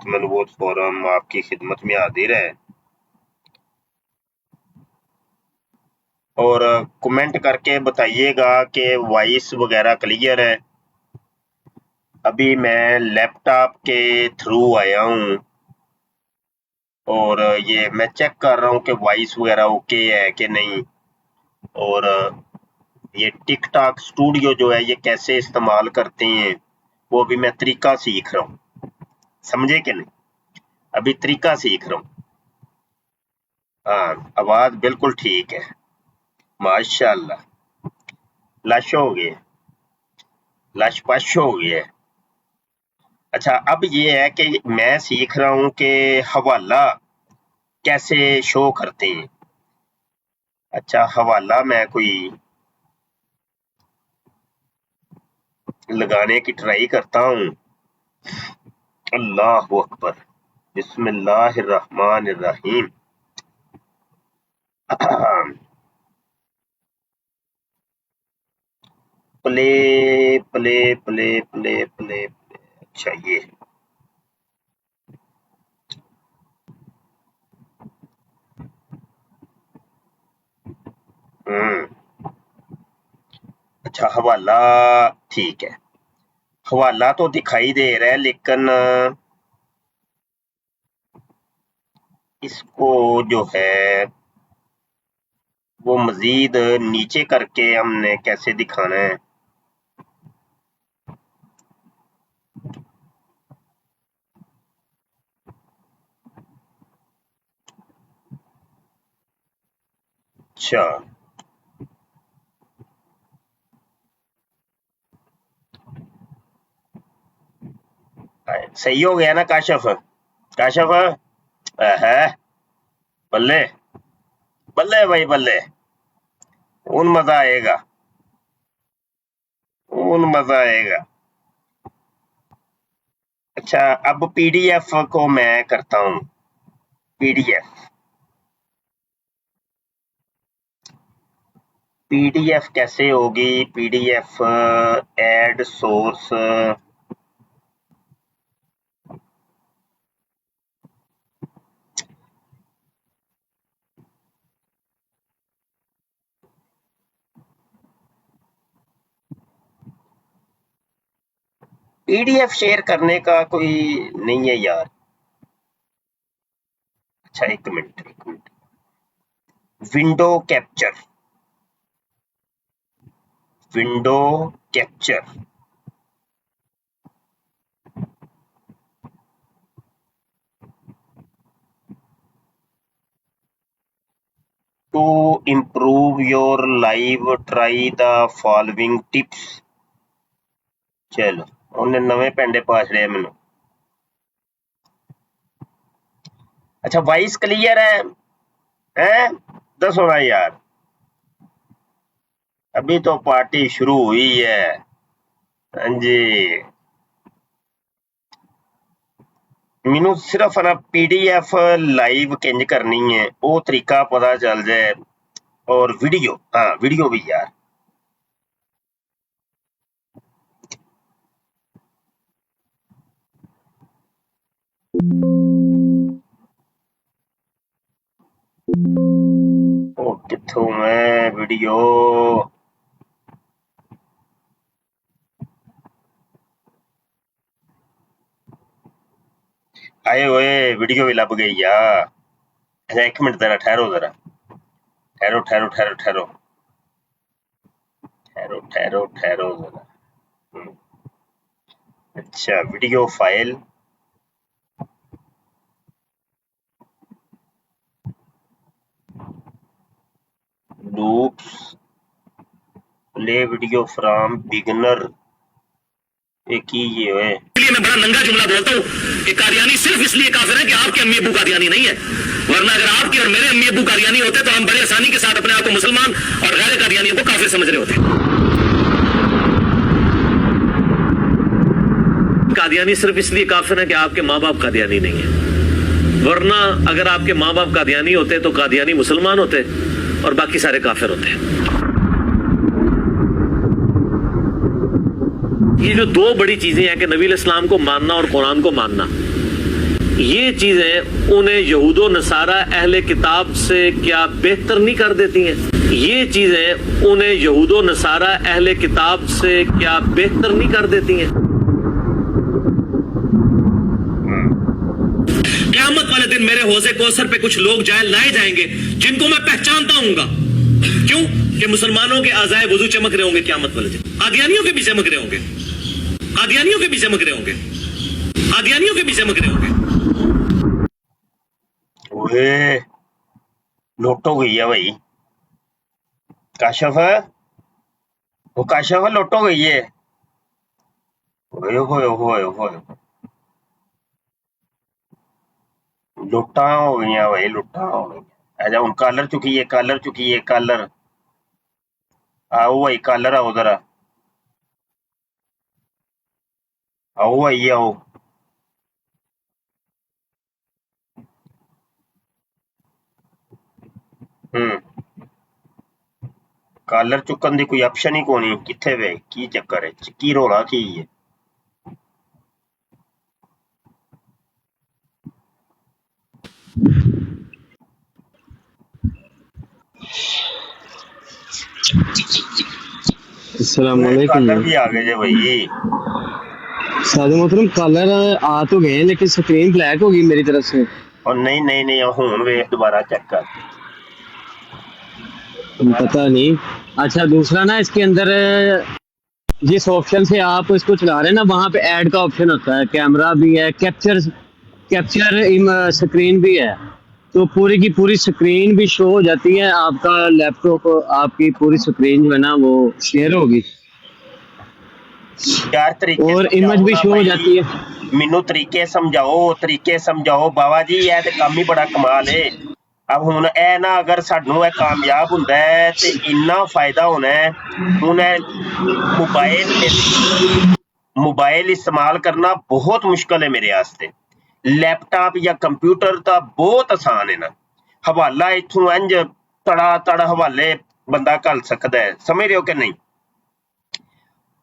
منوط forum آپ کی خدمت میں حاضر ہے، اور کمنٹ کر کے بتائیے گا کہ وائس وغیرہ کلیئر ہے۔ ابھی میں لیپ ٹاپ کے تھرو آیا ہوں اور یہ میں چیک کر رہا ہوں کہ وائس وغیرہ اوکے ہے کہ نہیں، اور یہ ٹک ٹاک اسٹوڈیو جو ہے یہ کیسے استعمال کرتے ہیں وہ بھی میں طریقہ سیکھ رہا ہوں، سمجھے کہ نہیں؟ ابھی طریقہ سیکھ رہا ہوں۔ ہاں آواز بالکل ٹھیک ہے، ماشاء اللہ، لش ہو گئے، لش پش ہو گئے۔ اچھا اب یہ ہے کہ میں سیکھ رہا ہوں کہ حوالہ کیسے شو کرتے ہیں۔ اچھا حوالہ میں کوئی لگانے کی ٹرائی کرتا ہوں۔ اللہ اکبر، بسم اللہ الرحمن الرحیم۔ پلے پلے پلے پلے پلے، اچھا یہ اچھا حوالہ ٹھیک ہے، حوالہ تو دکھائی دے رہا ہے لیکن اس کو جو ہے وہ مزید نیچے کر کے ہم نے کیسے دکھانا ہے؟ اچھا صحیح ہو گیا نا کاشف؟ کاشف ہے بلے بلے بھائی بلے، اون مزہ آئے گا، اون مزہ آئے گا۔ اچھا اب پی ڈی ایف کو میں کرتا ہوں، پی ڈی ایف کیسے ہوگی؟ P D F add source, P D F share کرنے کا کوئی نہیں ہے یار۔ اچھا ایک minute window capture to improve your life try the following tips. چلو انہیں نویں پینڈے پا چھڑے مینوں۔ اچھا وائس کلیئر ہے دسو نا یار، ابھی تو پارٹی شروع ہوئی ہے۔ ہاں جی مینوں صرف نا پی ڈی ایف لائیو کنج کرنی ہے وہ طریقہ پتا چل جائے، اور ویڈیو، ہاں ویڈیو بھی یار۔ او کتھوں میں ویڈیو؟ آئے ہوئے ویڈیو بھی لب گئی یا؟ اچھا ایک منٹ ذرا ٹھہرو ذرا، ٹھہرو ذرا۔ اچھا video file, loops, play video from beginner. ایک ہی یہ ہوئے، میں بڑا ننگا جملہ بولتا ہوں کہ قادیانی صرف اس لیے کافر ہے کہ آپ کے امی ابو قادیانی نہیں ہے، ورنہ اگر آپ کے اور میرے امی ابو قادیانی ہوتے تو ہم بڑے آسانی کے ساتھ اپنے آپ کو مسلمان اور غیر قادیانیوں کو کافر سمجھ رہے ہوتے۔ قادیانی صرف اس لیے کافر ہے کہ آپ کے ماں باپ قادیانی نہیں ہیں، ورنہ اگر آپ کے ماں باپ قادیانی ہوتے تو قادیانی مسلمان ہوتے اور باقی سارے کافر ہوتے۔ یہ جو دو بڑی چیزیں ہیں کہ نبی علیہ السلام کو ماننا اور قرآن کو ماننا، یہ چیزیں انہیں یہود و نصارہ اہل کتاب سے کیا بہتر نہیں کر دیتی ہیں؟ یہ چیزیں انہیں یہود و نصارہ اہل کتاب سے کیا بہتر نہیں کر دیتی ہیں؟ قیامت والے دن میرے حوض کوثر پہ کچھ لوگ لائے جائیں گے جن کو میں پہچانتا ہوں گا. کیوں؟ کہ مسلمانوں کے اعضائے وضو چمک رہے ہوں گے قیامت والے دن. قادیانیوں کے بھی چمک رہے ہوں گے. قادیانیوں کے بھی چمک رہے ہوں گے. قادیانیوں کے بھی چمک رہے ہوں گے. لوٹ ہو گئی ہے بھائی. کاشف وہ کاشف لوٹ ہو گئی ہے. لٹا ہو گئی بھائی, لٹا ہو گئی. اچھا ہوں کالر چکی ہے کالر. آؤ بھائی کالر آؤ ذرا, آؤ بھائی آؤ. کالر چکن دی کوئی آپشن ہی کونی. کتھے وے کی چکر ہے, کی رولا کی ہے. السلام علیکم. کالر بھی آ گئے جی بھائی. سادہ محترم کالر آ تو گئے لیکن سکرین بلیک ہوگی میری طرف سے. اور نہیں ہوں ویخ دوبارہ چیک کر. پتہ نہیں. اچھا دوسرا نا اس کے اندر جس آپشن سے آپ اس کو چلا رہے ہیں نا وہاں پہ ایڈ کا آپشن ہوتا ہے, کیمرہ بھی ہے, کیپچر سکرین بھی ہے, تو پوری کی پوری سکرین بھی شو ہو جاتی ہے. آپ کا لیپ ٹاپ آپ کی پوری سکرین جو ہے نا وہ شیئر ہوگی یار طریقے اور امیج بھی شو ہو جاتی ہے. مینو طریقے سمجھاؤ بابا جی. یہ تے کام ہی بڑا کمال ہے. اب ہوں اے نا اگر سانو اے کامیاب ہوندا ہے تے اتنا فائدہ ہونا ہے. ہوں موبائل استعمال کرنا بہت مشکل ہے میرے واسطے. لیپ ٹاپ یا کمپیوٹر تا بہت آسان ہے نا. حوالہ اتوں انج تڑا حوالے بندہ گھل سکتا ہے. سمجھ رہے ہو کہ نہیں؟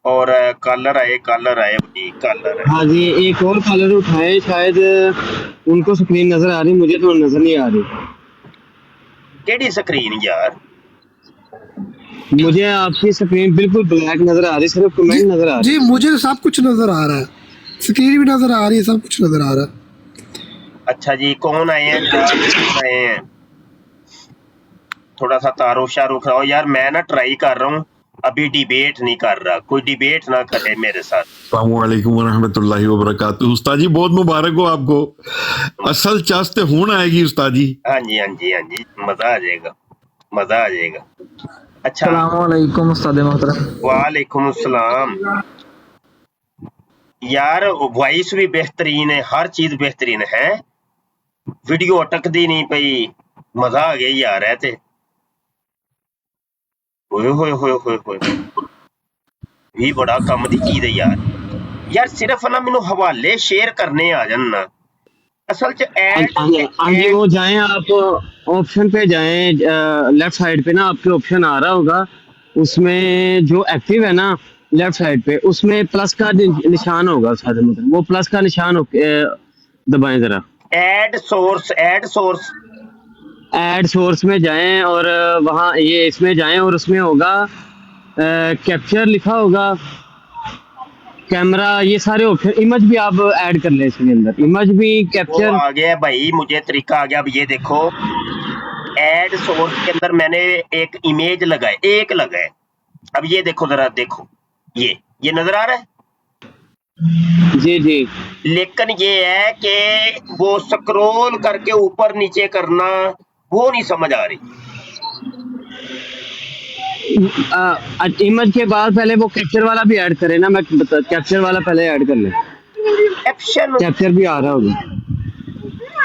اور کالر آئے بھائی کالر. ہاں جی ایک اور کالر اٹھائے, شاید ان کو سکرین نظر آ رہی, مجھے تو نظر نہیں آ رہی. کیڑی سکرین یار؟ مجھے آپ کی سکرین بالکل بلیک نظر آ رہی, صرف کمنٹ نظر آ رہی. جی مجھے سب کچھ نظر آ رہا ہے, سکرین بھی نظر آ رہی ہے, سب کچھ نظر آ رہا ہے. اچھا جی کون آئے ہیں جناب, کون آئے ہیں؟ تھوڑا سا تعارف شارف رہو یار. میں نا ٹرائی کر رہا ہوں, ابھی ڈیبیٹ نہیں کر رہا. کوئی ڈیبیٹ نہ کرے میرے ساتھ. السلام علیکم ورحمۃ اللہ وبرکاتہ. استاد جی بہت مبارک ہو آپ کو. اصل چاست ہون آئے گی استاد جی. ہاں جی مزہ آ جائے گا. اچھا السلام علیکم استاد محترم. وعلیکم السلام. یار وائس بھی بہترین ہے, ہر چیز بہترین ہے. ویڈیو اٹکتی نہیں پئی. مزہ آ گیا یار. ہے ہوئے بھی بڑا کم دی چیز ہے یار. صرف نا مینوں حوالے شیئر کرنے آ جان نا. اصل چ ہاں جی وہ جائیں آپ آپشن پہ جائیں, لیفٹ سائڈ پہ نا آپ کے آپشن آ رہا ہوگا, اس میں جو ایکٹیو ہے نا لیفٹ سائڈ پہ, اس میں پلس کا نشان ہوگا. وہ پلس کا نشان دبائیں ذرا. ایڈ سورس میں جائیں اور وہاں یہ اس میں جائیں اور اس میں ہوگا کیپچر لکھا ہوگا, کیمرہ, یہ سارے آپشن. امیج بھی آپ ایڈ کر لیں اس کے اندر, امیج بھی کیپچر آ گیا بھائی. مجھے طریقہ آ گیا. اب یہ دیکھو ایڈ سورس کے اندر میں نے ایک امیج لگائے. اب یہ دیکھو ذرا, دیکھو یہ نظر آ رہا ہے. جی لیکن یہ ہے کہ وہ سکرول کر کے اوپر نیچے کرنا وہ نہیں سمجھ آ رہی. امیج کے بعد پہلے وہ کیپچر والا بھی ایڈ کرے نا. میں کیپچر والا پہلے ایڈ کر لیں. کیپچر بھی آ رہا ہوگا,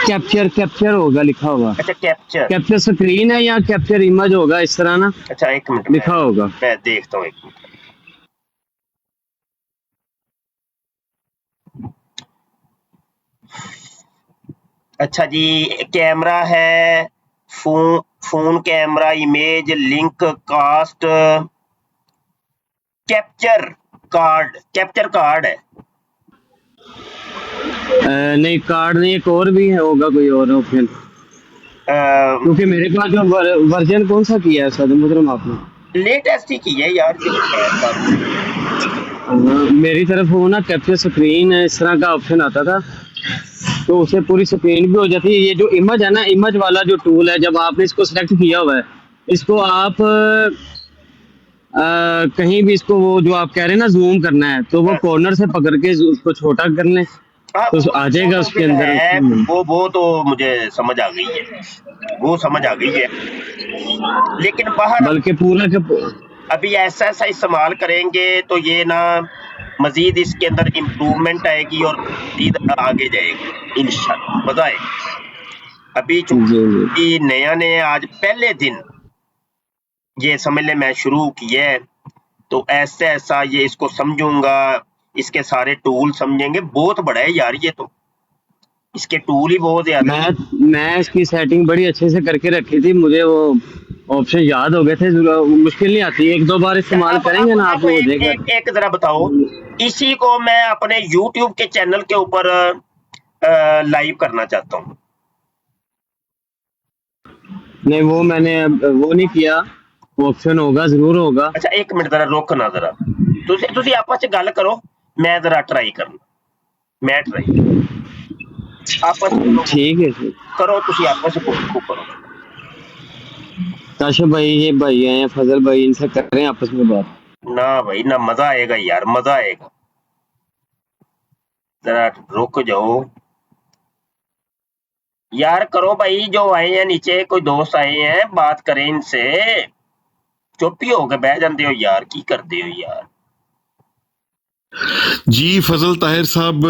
کیپچر ہوگا لکھا ہوگا. اچھا کیپچر سکرین ہے یا کیپچر امیج ہوگا اس طرح نا. اچھا ایک منٹ لکھا ہوگا, میں دیکھتا ہوں. ایک منٹ. اچھا جی کیمرہ ہے, phone camera, image link, cost, capture card ہے. नहीं कार्ड नहीं, एक और भी है, होगा कोई और ऑप्शन, क्योंकि मेरे पास जो वर्जन कौन सा किया है उस्ताद मोहतरम आपने? लेटेस्ट ही की है यार जो है मेरी तरफ वो ना कैप्चर स्क्रीन इस तरह का ऑप्शन आता था, तो उससे पूरी स्क्रीन भी हो जाती है। ये जो इमेज है ना, इमेज वाला जो टूल है, जब आपने इसको सेलेक्ट किया हुआ है, इसको आप कहीं भी इसको वो जो आप कह रहे हैं ना जूम करना है, तो वो कॉर्नर से पकड़ के उसको छोटा कर लें तो आ जाएगा उसके अंदर। वो तो मुझे समझ आ गई है, वो समझ आ गई है, लेकिन बाहर बल्कि पूरा अभी ऐसा इस्तेमाल करेंगे तो ये ना मजीद इसके अंदर इम्प्रूवमेंट आएगी और मजीद आगे जाएगी इंशाल्लाह, मजा आएगा। अभी चूंकि नया आज पहले दिन ये समझ ले मैं शुरू किया है, तो ऐसा ये इसको समझूंगा, इसके सारे टूल समझेंगे। बहुत बड़ा है यार ये तो, इसके टूल ही बहुत ज्यादा। मैं इसकी सेटिंग बड़ी अच्छे से करके रखी थी, मुझे वो ऑप्शन याद हो गए थे, मुश्किल नहीं आती, एक दो बार इस्तेमाल करेंगे ना आप, एक जरा बताओ, इसी को मैं अपने YouTube के चैनल के ऊपर लाइव करना चाहता हूँ। नहीं वो मैंने वो नहीं किया, ऑप्शन होगा, जरूर होगा। अच्छा एक मिनट जरा रोकना, जरा तुसी आपस च गल करो, मैं जरा ट्राई करना, मैं ट्राई आपस ठीक है करो, तुसी आपस में करो। काशिफ भाई ये भाई हैं, फजल भाई, इनसे कर रहे हैं आपस में बात। ना भाई ना, मजा आएगा यार, मजा आएगा, जरा रुक जाओ यार, करो भाई, जो आए हैं नीचे कोई दोस्त आए हैं, बात करें इनसे, चुप ही हो के बह जाते हो यार, की करते हो यार। जी फजल ताहिर साहब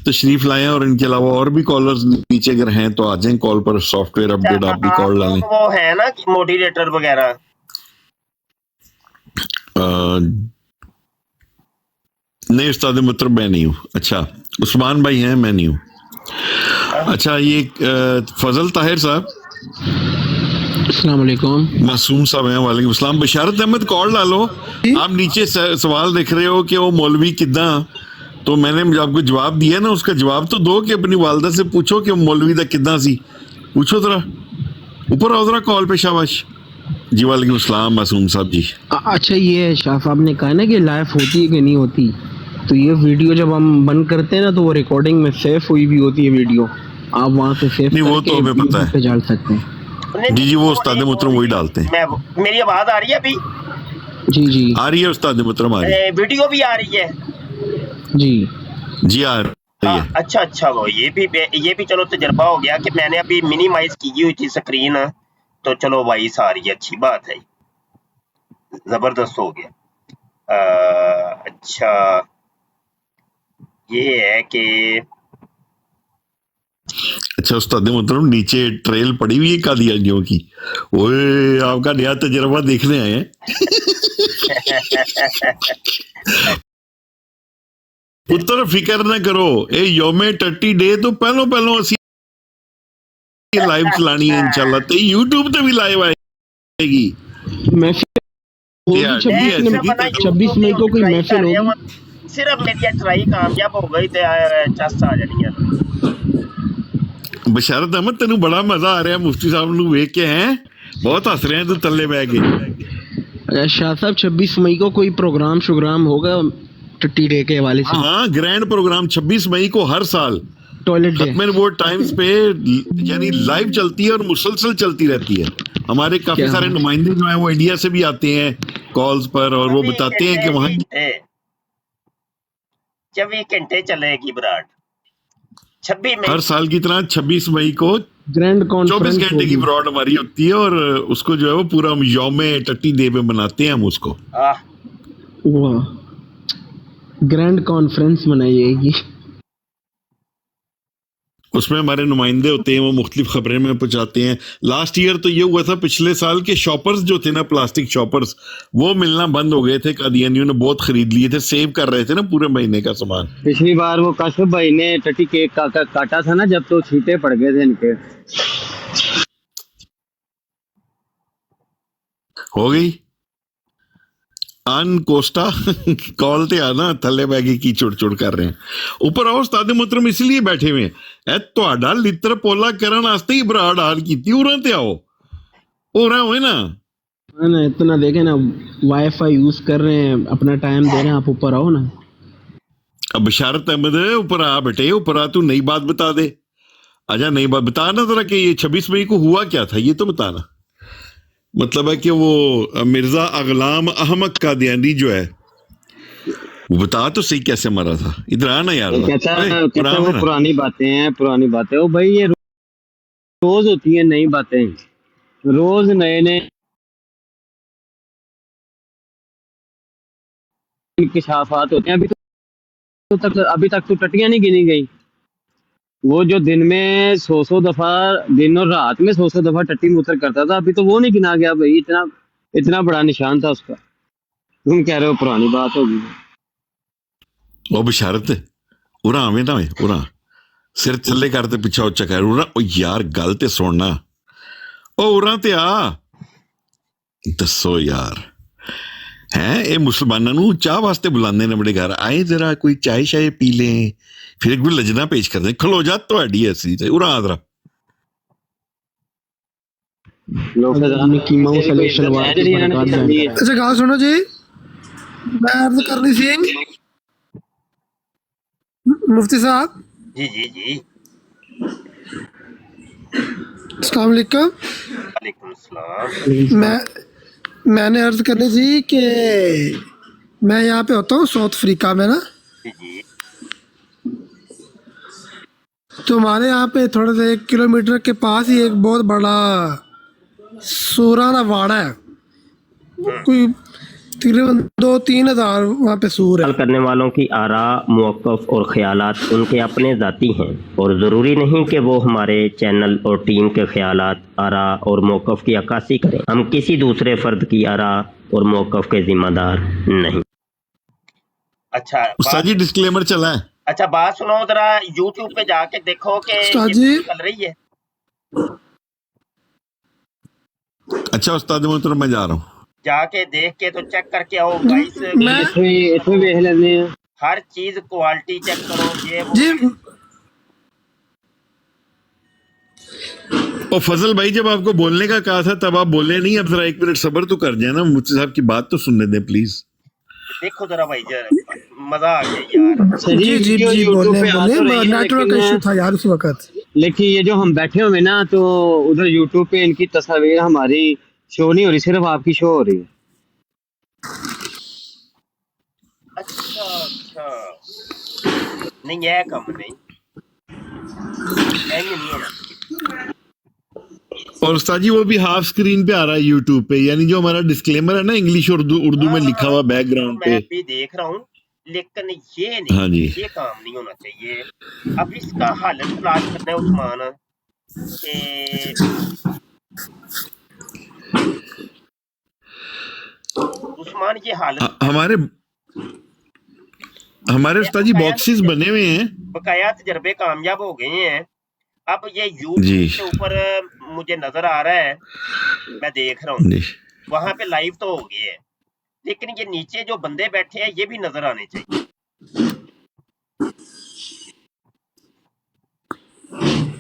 तशरीफ लाए और इनके अलावा और भी कॉलर्स नीचे अगर हैं तो आ जाएं कॉल पर, सॉफ्टवेयर अपडेट आप भी कॉल डालें। वो है ना कि मोटिवेटर वगैरह, नहीं उस्ताद मतलब मैं नहीं हूँ। अच्छा उस्मान भाई हैं, मैं नहीं हूँ। अच्छा ये फजल ताहिर साहब, अस्सलाम वालेकुम। मासूम साहब हैं, वालेकुम अस्सलाम। बशारत अहमद कॉल डालो। आप नीचे सवाल देख रहे हो कि वो मौलवी किदा, तो मैंने आपको जवाब दिया ना, उसका जवाब तो दो कि अपनी वालदा से पूछो कि मौलवी दा किदा सी, पूछो जरा, ऊपर आओ जरा कॉल पे, शाबाश जी। वालेकुम अस्सलाम मासूम साहब जी। अच्छा ये शाह साहब ने कहा ना कि लाइव होती है कि नहीं होती, तो ये वीडियो जब हम बंद करते हैं ना तो वो रिकॉर्डिंग में सेव हुई भी होती है वीडियो, आप वहाँ से सेव नहीं वो तो हमें पता है, डाल सकते हैं। जी वो उस्ताद मुहतरम वही डालते हैं। मेरी आवाज आ रही है अभी? जी आ रही है उस्ताद मुहतरम, आ रही है, वीडियो भी आ रही है जी आ रही है। अच्छा वो ये भी चलो तजर्बा हो गया कि मैंने अभी मिनिमाइज की हुई थी स्क्रीन, तो चलो वॉइस आ रही है, अच्छी बात है, जबरदस्त हो गया। अच्छा ये है कि अच्छा उस्ताद मुहतरम नीचे ट्रेल पड़ी हुई है कादियानियों की, ओए आपका नया तजर्बा देखने आए हैं। पुत्र फिक्र ना करो, ए योमे टट्टी डे तो पहलो असी लाइव चलानी है इंशाल्लाह, ते यूट्यूब ते भी लाइव आएगी। महफिल 26 मई को कोई महफिल होगी, सिर्फ मेरी ट्राई कामयाब हो गई तो चस आ जानी है। बशारत अहमद तेन बड़ा मजा आ रहा है मुफ्ती साहब नू वेख के, हैं बहुत हंस रहे हैं, तू तले बह गए। शाह साहब 26 मई को कोई प्रोग्राम शुग्राम होगा टट्टी डे के हवाले से? हाँ ग्रैंड प्रोग्राम 26 मई को हर साल टॉयलेट डे खत्म वो टाइम्स पे यानी लाइव चलती है और मुसलसल चलती रहती है। हमारे काफी सारे नुमाइंदे जो हैं वो इंडिया से भी आते हैं कॉल्स पर, और वो बताते हैं कि वहाँ 24 घंटे चलेगी विराट, 26 मई हर साल की तरह 26 मई को ग्रैंड कॉन्फ्रेंस 24 घंटे की ब्रॉड हमारी होती है, और उसको जो है वो पूरा यौमे टट्टी डे पे मनाते हैं हम उसको। वाह, ग्रैंड कॉन्फ्रेंस मनाई जाएगी, उसमें हमारे नुमाइंदे होते हैं, वो मुख्तलिफ खबरें में पहुंचाते हैं। लास्ट ईयर तो ये हुआ था, पिछले साल के शॉपर्स जो थे ना, प्लास्टिक शॉपर्स, वो मिलना बंद हो गए थे, कादियानियों ने बहुत खरीद लिए थे, सेव कर रहे थे ना पूरे महीने का सामान। पिछली बार वो काशिफ भाई ने टट्टी केक काटा था ना जब, तो छींटे पड़ गए थे इनके। हो गई। ਆਨ ਕੋਸਟਾ ਕਾਲ ਤੇ ਆਣਾ ਥੱਲੇ ਬੈ ਕੇ ਕੀ ਚੁੜ ਕਰ ਰਹੇ ਆ ਉੱਪਰ ਆਓ ਉਸਤਾਦ ਮੁਹਤਰਮ ਇਸ ਲਈ ਬੈਠੇ ਹੋਏ ਇਹ ਤੁਹਾਡਾ ਲਿੱਤਰ ਪੋਲਾ ਕਰਨ ਵਾਸਤੇ ਹੀ ਬਰਾੜ ਹਾਲ ਕੀਤੀ ਉਰਾਂ ਤੇ ਆਓ ਉਰਾਂ ਹੋਏ ਨਾ ना इतना देखे ना वाईफाई यूज कर रहे हैं अपना टाइम दे रहे हैं आप ऊपर आओ ना अब बशारत अहमद ऊपर आ बेटे ऊपर आ तू नई बात बता दे अच्छा नई बात बताना जरा कि ये 26 मई को हुआ क्या था ये तो बताना मतलब है कि वो मिर्जा अगलाम अहमद कादियानी जो है वो बता तो सही कैसे मरा था इधर आना यार कहता वो पुरानी बातें ओ भाई ये रोज होती है नई बातें रोज नए नए इंकशाफात होते हैं अभी तक तो टट्टियां नहीं गिनी गई वो जो दिन में 100 दफा दिन और रात में 100 दफा टट्टी मूत्र करता था अभी तो वो नहीं गिना गया भाई इतना बड़ा निशान था उसका तुम कह रहे हो पुरानी बात होगी वो बशारत उरा आवे ना उरा सिर थल्ले करते पिछा उच्चा कर उरा ओ यार गल ते सुनना ओ उरा ते आ दसो यार हैं ये मुसलमानों नू चाह वास्ते बुलाते ने बड़े घर आए जरा कोई चाय शाय पी लें फिर एक भी लजना पेश करते खलो जा तो ऐसी उरा आदरा अच्छा गल सुनो जी मैं अर्ज करनी सी मुफ्ती साहब जी जी जी अस्सलाम वालेकुम वालेकुम सलाम मैंने अर्ज करनी थी कि मैं यहाँ पे होता हूँ साउथ अफ्रीका में ना जी जी तो हमारे यहाँ पे थोड़े से 1 किलोमीटर के पास ही एक बहुत बड़ा सूराना वाड़ा है कोई तकरीबन 2-3 हज़ार वहाँ पे सूर है करने वालों की आरा मौक़िफ़ और ख़यालात उनके अपने ज़ाती हैं और ज़रूरी नहीं कि वो हमारे चैनल और टीम के ख़यालात आरा और मौक़िफ़ की अक्कासी करें हम किसी दूसरे फ़र्द की आरा और मौक़िफ़ के ज़िम्मेदार नहीं अच्छा उस्ताद जी डिस्क्लेमर चला है अच्छा बात सुनो जरा YouTube पे जाके देखो कि उस्ताद ये जी चल रही है अच्छा उस्ताद मोहतरम मैं जा रहा हूँ जाके देख के तो चेक करके आओ गाइस हर चीज क्वालिटी चेक करो ये वो जी और फजल भाई जब आपको बोलने का कहा था तब आप बोले नहीं अब जरा 1 मिनट सब्र तो कर जाए ना मुफ्ती साहब की बात तो सुनने दें प्लीज देखो जरा भाई जरा मजा आ गया यार जी जी जी बोले नेटवर्क इशू था यार उस वक्त लेकिन ये जो हम बैठे हुए ना तो उधर यूट्यूब पे इनकी तस्वीर हमारी शो नहीं हो रही सिर्फ आपकी शो हो रही है अच्छा अच्छा नहीं ये कम नहीं ऐसे नहीं होना और उस्ताद जी वो भी हाफ स्क्रीन पे आ रहा है यूट्यूब पे यानी जो हमारा डिस्क्लेमर है ना इंग्लिश और उर्दू में लिखा हुआ बैकग्राउंड पे मैं भी देख रहा हूँ लेकिन ये नहीं हाँ जी ये काम नहीं होना चाहिए अब इसका हल तलाश करना है उस्मान के उस्मान ये हाल हमारे उस्ताद जी बॉक्सेस बने हुए हैं बकाया तजर्बे कामयाब हो गए हैं अब ये यूट्यूब के ऊपर मुझे नजर आ रहा है मैं देख रहा हूँ वहां पे लाइव तो हो गए है लेकिन ये नीचे जो बंदे बैठे हैं ये भी नजर आने चाहिए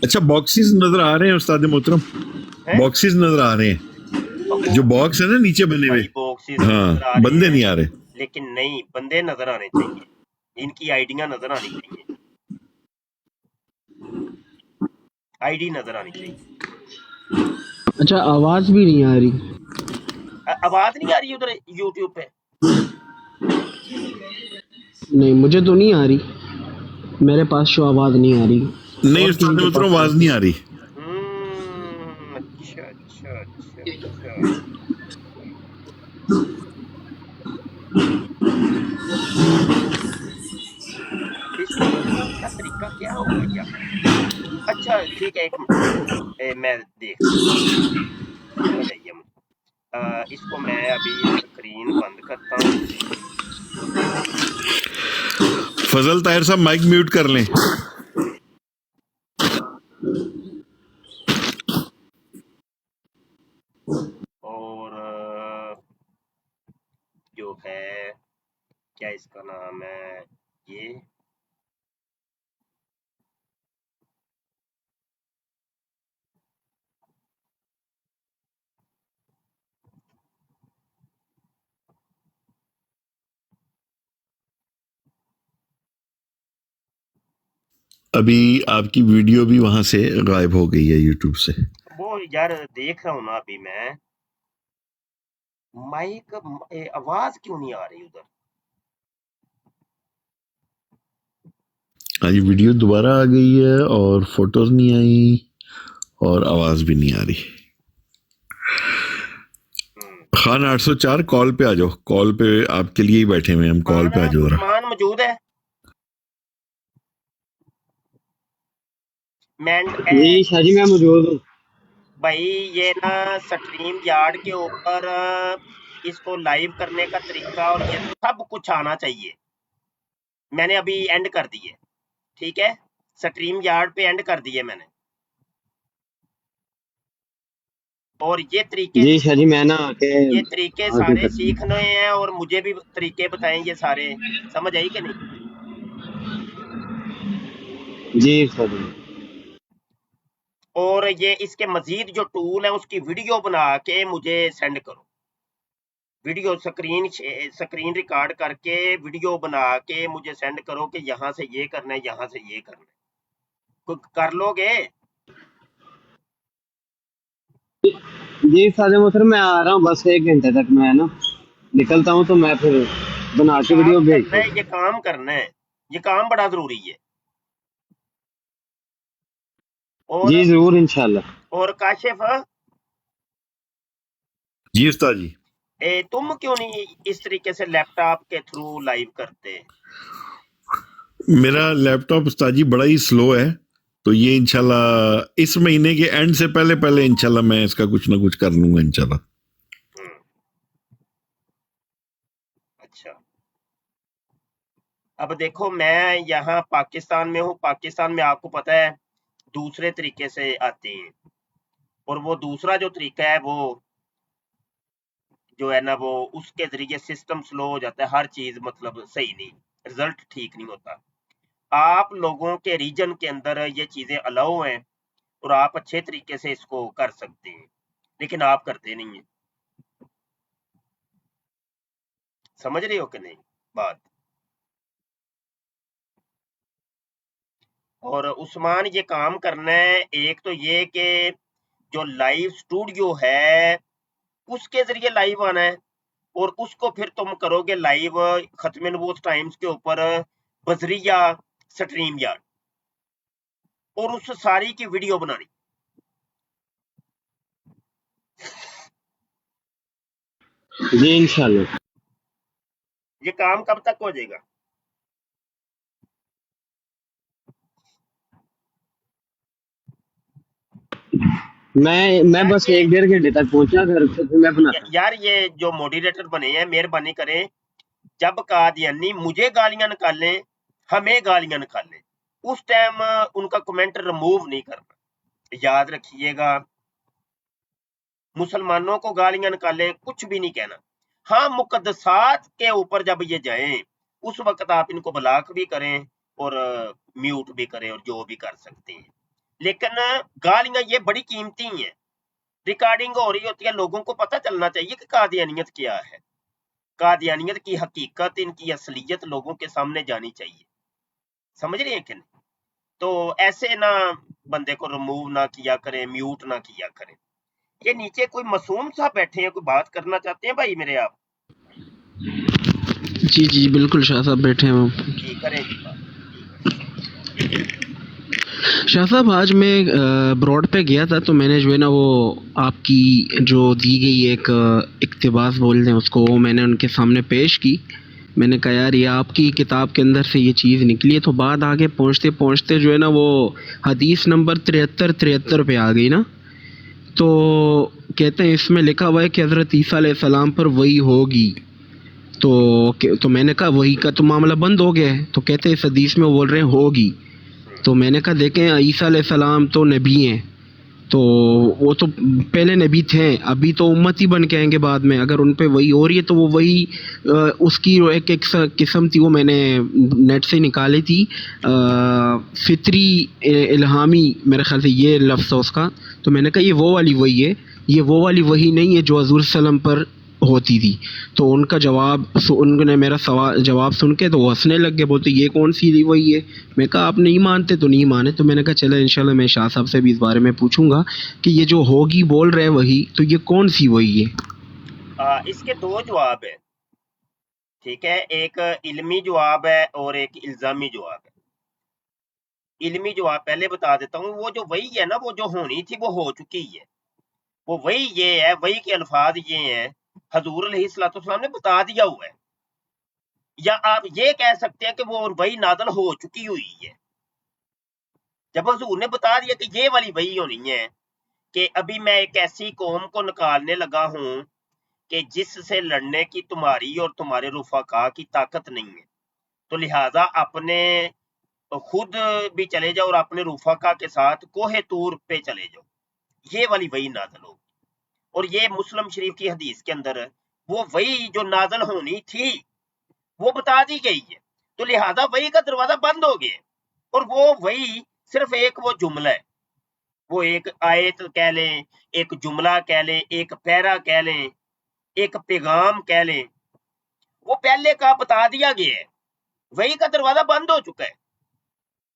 अच्छा बॉक्सेस नजर आ रहे हैं उस्ताद मोहतरम बॉक्सेस नजर आ रहे हैं जो बॉक्स है ना नीचे बने हुए हाँ बंदे नहीं आ रहे लेकिन नहीं बंदे नजर आने चाहिए इनकी आइडियां नजर आनी चाहिए आईडी नजर आनी चाहिए अच्छा आवाज भी नहीं आ रही आवाज नहीं आ रही उधर यूट्यूब पे नहीं मुझे तो नहीं आ रही मेरे पास शो आवाज नहीं आ रही नहीं उस्ताद मोहतरम आवाज नहीं आ रही अच्छा अच्छा अच्छा इसका तरीका क्या होगा क्या अच्छा ठीक है एक मिनट मैं देख बताइए मुझे इसको मैं अभी स्क्रीन बंद करता हूँ फजल ताहिर साहब माइक म्यूट कर लें और जो है इसका नाम है ये, अभी आपकी वीडियो भी वहां से गायब हो गई है यूट्यूब से। वो यार देख रहा हूँ ना अभी मैं, माइक आवाज क्यों नहीं आ रही उधर? हाँ जी, वीडियो दोबारा आ गई है और फोटोज नहीं आई और आवाज भी नहीं आ रही। खान 804 कॉल पे आ जाओ, कॉल पे आपके लिए ही बैठे हुए हैं हम, कॉल पे आ जाओ जरा। उस्मान मौजूद है? जी शाह जी मैं मौजूद हूँ। भाई ये ना स्ट्रीम यार्ड के ऊपर इसको लाइव करने का तरीका और ये सब कुछ आना चाहिए। मैंने अभी एंड कर दिए, ठीक है, स्ट्रीम यार्ड पे एंड कर दिए मैंने, और ये तरीके जी शाह जी मैं ना ये तरीके सारे सीखने हैं और मुझे भी तरीके बताएं ये सारे, समझ आई कि नहीं? जी शाह जी। और ये इसके मजीद जो टूल है उसकी वीडियो बना के मुझे सेंड करो, वीडियो स्क्रीन रिकॉर्ड करके वीडियो बना के मुझे सेंड करो कि यहाँ से ये करना है, यहाँ से ये करना है। कोई कर लोगे? जी सादे मोहतरम मैं आ रहा हूँ, बस 1 घंटे तक मैं ना निकलता हूँ, तो मैं फिर बना के वीडियो भेज। ये काम करना है, ये काम बड़ा जरूरी है। और जी जरूर इंशाल्लाह। और काशिफ जी उस्ताद जी, तुम क्यों नहीं इस तरीके से लैपटॉप के थ्रू लाइव करते? मेरा लैपटॉप उस्ताद जी बड़ा ही स्लो है, तो ये इंशाल्लाह इस महीने के एंड से पहले पहले इंशाल्लाह मैं इसका कुछ ना कुछ कर लूंगा इंशाल्लाह। अच्छा, अब देखो मैं यहाँ पाकिस्तान में हूँ, पाकिस्तान में आपको पता है दूसरे तरीके से आते हैं, और वो दूसरा जो तरीका है वो जो है ना वो उसके जरिए सिस्टम स्लो हो जाता है, हर चीज मतलब सही नहीं, रिजल्ट ठीक नहीं होता। आप लोगों के रीजन के अंदर ये चीजें अलाउ हैं और आप अच्छे तरीके से इसको कर सकते हैं, लेकिन आप करते नहीं हैं। समझ रहे हो कि नहीं बात? और उस्मान ये काम करना है, एक तो ये कि जो लाइव स्टूडियो है उसके जरिए लाइव आना है, और उसको फिर तुम करोगे लाइव खत्म नबूवत टाइम्स के ऊपर बजरिया स्ट्रीम यार्ड, और उस सारी की वीडियो बनानी। जी इंशाल्लाह। ये काम कब तक हो जाएगा? मैं बस 1-1.5 घंटे तक पहुंचा घर से, फिर मैं बनाता। यार ये जो मॉडरेटर बने हैं मेहरबानी करें, जब कादियानी मुझे गालियां निकालें, हमें गालियां निकालें, उस टाइम उनका कमेंट रिमूव नहीं करना। याद रखिएगा, मुसलमानों को गालियां निकालें, कुछ भी नहीं कहना। हाँ, मुकद्दसात के ऊपर जब ये जाएं उस वक्त आप इनको ब्लॉक भी करें और म्यूट भी करें और जो भी कर सकते हैं, लेकिन गालियां ये बड़ी कीमती हैं। रिकॉर्डिंग हो रही होती है, लोगों को पता चलना चाहिए कि कादियानियत क्या है, कादियानियत की हकीकत, इनकी असलियत लोगों के सामने जानी चाहिए। समझ रहे हैं कि नहीं? तो ऐसे ना बंदे को रिमूव ना किया करें, म्यूट ना किया करें। ये नीचे कोई मासूम साहब बैठे हैं, कोई बात करना चाहते हैं भाई मेरे? आप जी जी बिल्कुल शाह साहब बैठे हैं। जी करें जी बात। शाह साहब आज मैं ब्रॉड पे गया था, तो मैंने जो है ना वो आपकी जो दी गई एक इक्तिबास बोल दें उसको, वो मैंने उनके सामने पेश की। मैंने कहा यार ये आपकी किताब के अंदर से ये चीज़ निकली है। तो बात आगे पहुँचते पहुँचते जो है ना वो हदीस नंबर 73 पे आ गई ना, तो कहते हैं इसमें लिखा हुआ है कि हज़रत ईसा अलैहिस्सलाम पर वही होगी। तो मैंने कहा वही का तो मामला बंद हो गया है। तो कहते हैं इस हदीस में वो बोल रहे हैं होगी। तो मैंने कहा देखें ईसा अलैहिस्सलाम तो नबी हैं, تو وہ تو پہلے نبی تھے, ابھی تو امتی بن کے آئیں گے بعد میں. اگر ان پہ وہی ہو رہی ہے تو وہ وہی اس کی ایک قسم تھی, وہ میں نے نیٹ سے نکالی تھی, فطری الہامی میرے خیال سے یہ لفظ ہے اس کا. تو میں نے کہا یہ وہ والی وہی ہے, یہ وہ والی وہی نہیں ہے جو حضور صلی اللہ علیہ وسلم پر ہوتی تھی. تو ان کا جواب, ان نے میرا جواب سن کے تو وہ ہنسنے لگ گئے, بولتے یہ کون سی وہی ہے. میں کہا آپ نہیں مانتے تو نہیں مانے. تو میں نے کہا چلے انشاءاللہ میں شاہ صاحب سے بھی اس بارے میں پوچھوں گا کہ یہ جو ہوگی بول رہے ہیں وہی, تو یہ کون سی وہی ہے. اس کے دو جواب ہیں, ٹھیک ہے, ایک علمی جواب ہے اور ایک الزامی جواب ہے. علمی جواب پہلے بتا دیتا ہوں, وہ جو وہی ہے نا, وہ جو ہونی تھی وہ ہو چکی ہے. وہ وہی یہ ہے, وہی کے الفاظ یہ ہیں, حضور علیہ الصلوۃ والسلام نے بتا دیا ہوا ہے. یا آپ یہ کہہ سکتے ہیں کہ وہ وہی نازل ہو چکی ہوئی ہے. جب حضور نے بتا دیا کہ یہ والی وہی ہونی ہے کہ ابھی میں ایک ایسی قوم کو نکالنے لگا ہوں کہ جس سے لڑنے کی تمہاری اور تمہارے رفقا کی طاقت نہیں ہے, تو لہٰذا اپنے خود بھی چلے جاؤ اور اپنے رفقا کے ساتھ کوہ طور پہ چلے جاؤ. یہ والی وہی نازل ہوگی. اور یہ مسلم شریف کی حدیث کے اندر وہ وہی جو نازل ہونی تھی وہ بتا دی گئی ہے. تو لہٰذا وہی کا دروازہ بند ہو گیا, اور وہ وہی صرف ایک وہ جملہ ہے, وہ ایک آیت کہہ لیں, ایک جملہ کہہ لیں, ایک پیرا کہہ لیں, ایک پیغام کہہ لیں, وہ پہلے کا بتا دیا گیا ہے, وہی کا دروازہ بند ہو چکا ہے.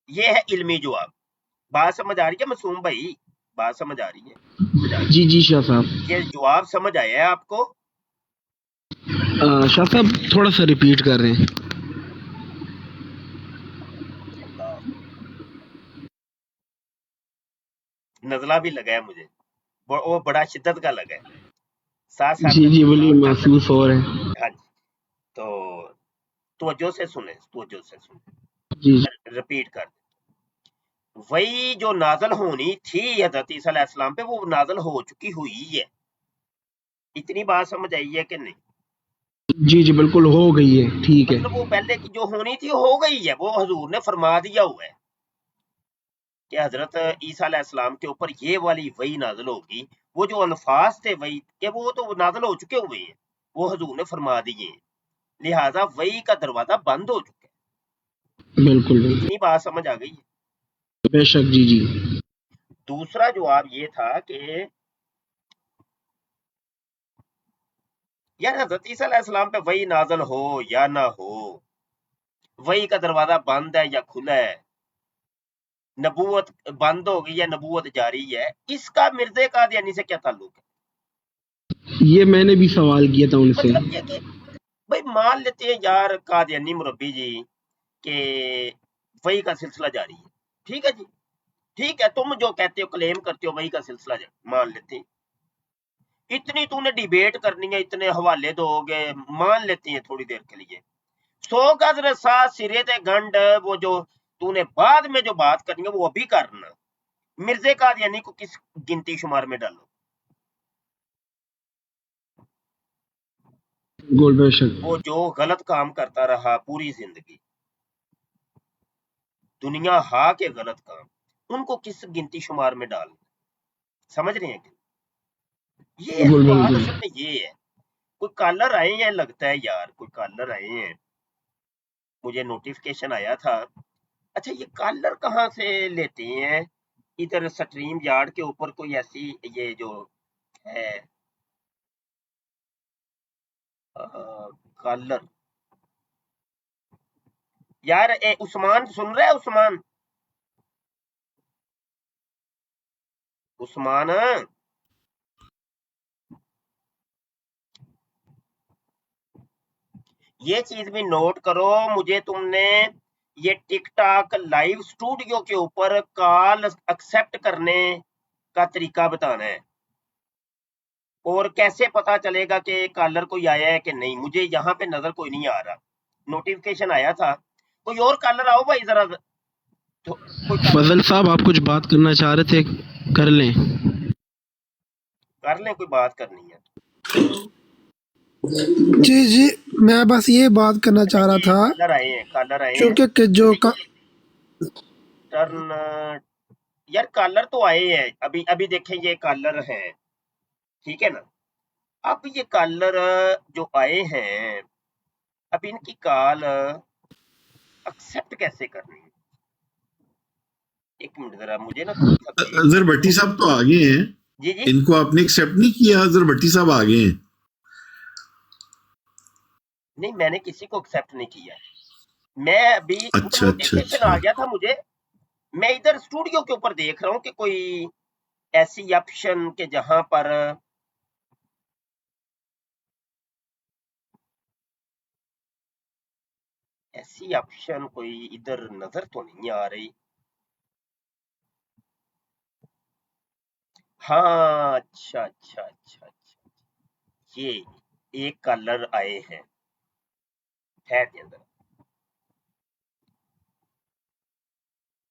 یہ ہے علمی جواب. بات سمجھ آ رہی ہے معصوم بھائی؟ بات سمجھ آ رہی ہے؟ جی جی شاہ صاحب. یہ جواب سمجھ آیا ہے آپ کو؟ شاہ صاحب تھوڑا سا ریپیٹ کر رہے ہیں. نزلہ بھی لگا ہے مجھے, وہ بڑا شدت کا لگا ہے. ساتھ ساتھ جی جی بولیے, محسوس ہو رہے ہیں. ہاں جی, تو توجہ سے سنیں, توجہ سے سنیں, جی رپیٹ کر دیں. وہی جو نازل ہونی تھی حضرت عیسیٰ علیہ السلام پہ, وہ نازل ہو چکی ہوئی ہے. اتنی بات سمجھ آئی ہے کہ نہیں؟ جی جی بالکل ہو گئی ہے, ٹھیک ہے. مطلب وہ پہلے کی جو ہونی تھی ہو گئی ہے, وہ حضور نے فرما دیا ہوا ہے کہ حضرت عیسیٰ علیہ السلام کے اوپر یہ والی وہی نازل ہوگی. وہ جو الفاظ تھے وہی کہ وہ تو نازل ہو چکے ہوئے ہیں, وہ حضور نے فرما دیے ہیں. لہٰذا وہی کا دروازہ بند ہو چکا ہے. بالکل اتنی بات سمجھ آ گئی ہے؟ بے شک. جی جی. دوسرا جواب یہ تھا کہ یار حضرت عیسیٰ علیہ السلام پہ وہی نازل ہو یا نہ ہو, وہی کا دروازہ بند ہے یا کھلا ہے, نبوت بند ہو گئی یا نبوت جاری ہے, اس کا مرزا قادیانی سے کیا تعلق ہے؟ یہ میں نے بھی سوال کیا تھا ان سے. مطلب یہ کہ بھائی مان لیتے ہیں یار قادیانی مربی جی کہ وہی کا سلسلہ جاری ہے, ٹھیک ہے جی, ٹھیک ہے, تم جو کہتے ہو کلیم کرتے ہو وہی کا سلسلہ مان لیتے ہیں. اتنی تو نے ڈیبیٹ کرنی ہے, اتنے حوالے دو گے, مان لیتے ہیں تھوڑی دیر کے لیے. 100 گز رسا سرے تے گنڈ, وہ جو تو نے بعد میں جو بات کرنی ہے وہ ابھی کرنا. مرزا قادیانی کو کس گنتی شمار میں ڈالو؟ گول بے شک. وہ جو غلط کام کرتا رہا پوری زندگی, دنیا ہا کے غلط کام, ان کو کس گنتی شمار میں ڈالنا؟ سمجھ رہے ہیں کہ یہ سوال اصل میں یہ ہے. کوئی کالر آئے ہیں, لگتا ہے یار کوئی کالر آئے ہیں, مجھے نوٹیفیکیشن آیا تھا. اچھا یہ کالر کہاں سے لیتے ہیں؟ ادھر سٹریم یارڈ کے اوپر کوئی ایسی یہ جو ہے کالر, یار عثمان سن رہا ہے؟ عثمان یہ چیز بھی نوٹ کرو, مجھے تم نے یہ ٹک ٹاک لائیو اسٹوڈیو کے اوپر کال ایکسپٹ کرنے کا طریقہ بتانا ہے, اور کیسے پتا چلے گا کہ کالر کوئی آیا ہے کہ نہیں. مجھے یہاں پہ نظر کوئی نہیں آ رہا, نوٹیفیکیشن آیا تھا. کوئی اور کالر آؤ بھائی ذرا. فضل صاحب آپ کچھ بات کرنا چاہ رہے تھے, کر لیں. کوئی بات کرنی ہے. جی جی, میں بس یہ بات کرنا چاہ رہا تھا, کالر آئے ہیں چونکہ کہ جو ٹرن यार कॉलर तो आए हैं, अभी अभी देखें ये कॉलर हैं, ठीक है ना। अब ये कॉलर जो आए हैं, अब इनकी कॉल एक्सेप्ट कैसे करनी है? एक मिनट जरा, मुझे ना थोड़ा सा अजहर भट्टी साहब तो आगे हैं, जी जी इनको आपने एक्सेप्ट नहीं किया, अजहर भट्टी साहब आगे हैं। नहीं, मैंने किसी को एक्सेप्ट नहीं किया, मैं अभी अच्छा, नोटिफिकेशन आ गया था मुझे, मैं इधर स्टूडियो के ऊपर देख रहा हूँ कि कोई ऐसी ऑप्शन के जहां पर ऐसी ऑप्शन कोई इधर नजर तो नहीं आ रही। हाँ अच्छा अच्छा अच्छा अच्छा, ये एक कलर आए हैं, ठहर के अंदर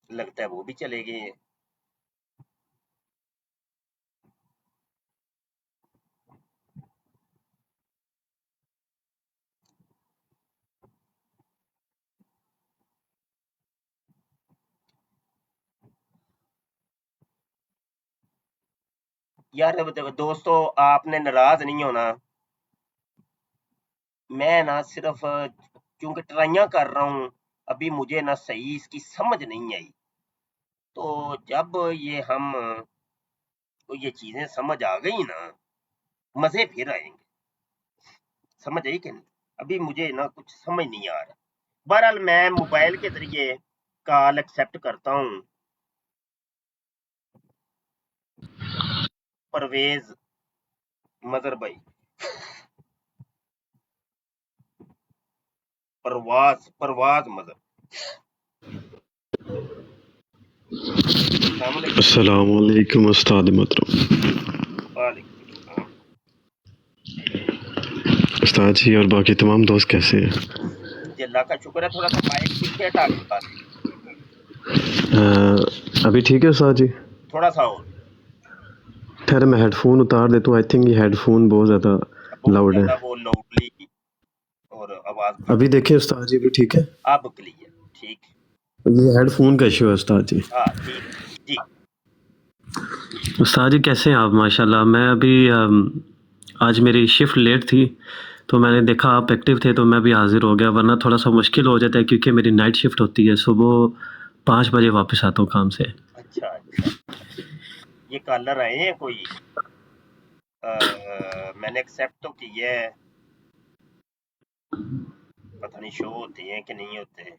लगता है वो भी चले गए हैं। यार दोस्तों, आपने नाराज नहीं होना, मैं ना सिर्फ क्योंकि ट्राइयां कर रहा हूँ, अभी मुझे ना सही इसकी समझ नहीं आई, तो जब ये हम तो ये चीजें समझ आ गई ना, मजे फिर आएंगे। समझ आई कि नहीं? अभी मुझे ना कुछ समझ नहीं आ रहा। बहरहाल मैं मोबाइल के जरिए कॉल एक्सेप्ट करता हूँ। परवेज मजर भाई, परवाज मजर, अस्सलाम वालेकुम उस्ताद मोहतरम। वालेकुम उस्ताद जी और बाकी तमाम दोस्त कैसे हैं? जी, अल्लाह का शुक्र है। थोड़ा सा माइक पीछे हटा के बात, अभी ठीक है उस्ताद जी? थोड़ा सा और ठहरे मैं हेडफोन उतार देता हूँ। आई थिंक ये हेडफोन बहुत ज़्यादा लाउड है। वो लाउडली और आवाज अभी देखें उस्ताद जी, अभी ठीक है? अब क्लियर, ठीक है। ये हेडफोन का इशू है उस्ताद जी। हाँ ठीक जी। उस्ताद जी कैसे हैं आप? माशाल्लाह। मैं अभी आज मेरी शिफ्ट लेट थी तो मैंने देखा आप एक्टिव थे तो मैं भी हाजिर हो गया, वरना थोड़ा सा मुश्किल हो जाता है क्योंकि मेरी नाइट शिफ्ट होती है, सुबह 5 बजे वापस आता हूँ काम से। अच्छा अच्छा, ये कॉलर आए हैं कोई, मैंने एक्सेप्ट तो किया है, पता नहीं शो होते हैं कि नहीं होते हैं।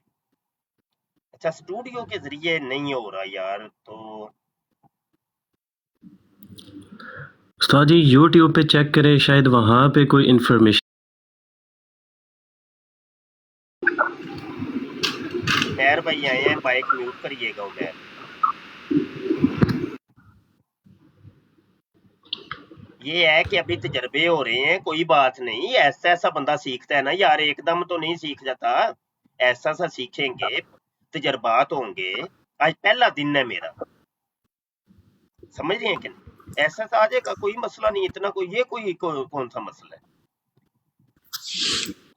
अच्छा, स्टूडियो के जरिए नहीं हो रहा यार, तो उस्ताद जी यूट्यूब पे चेक करें, शायद वहाँ पे कोई इन्फॉर्मेशन। उमैर भाई आए हैं, बाइक म्यूट करिएगा उमैर। ये है कि अभी तजर्बे हो रहे हैं, कोई बात नहीं, ऐसा ऐसा बंदा सीखता है ना यार, एकदम तो नहीं सीख जाता, ऐसा सा सीखेंगे, तजर्बात होंगे। आज पहला दिन है मेरा, समझ रहे हैं कि नहीं? ऐसा सा आ जाएगा, कोई मसला नहीं, इतना कोई ये कोई कौन सा मसला है।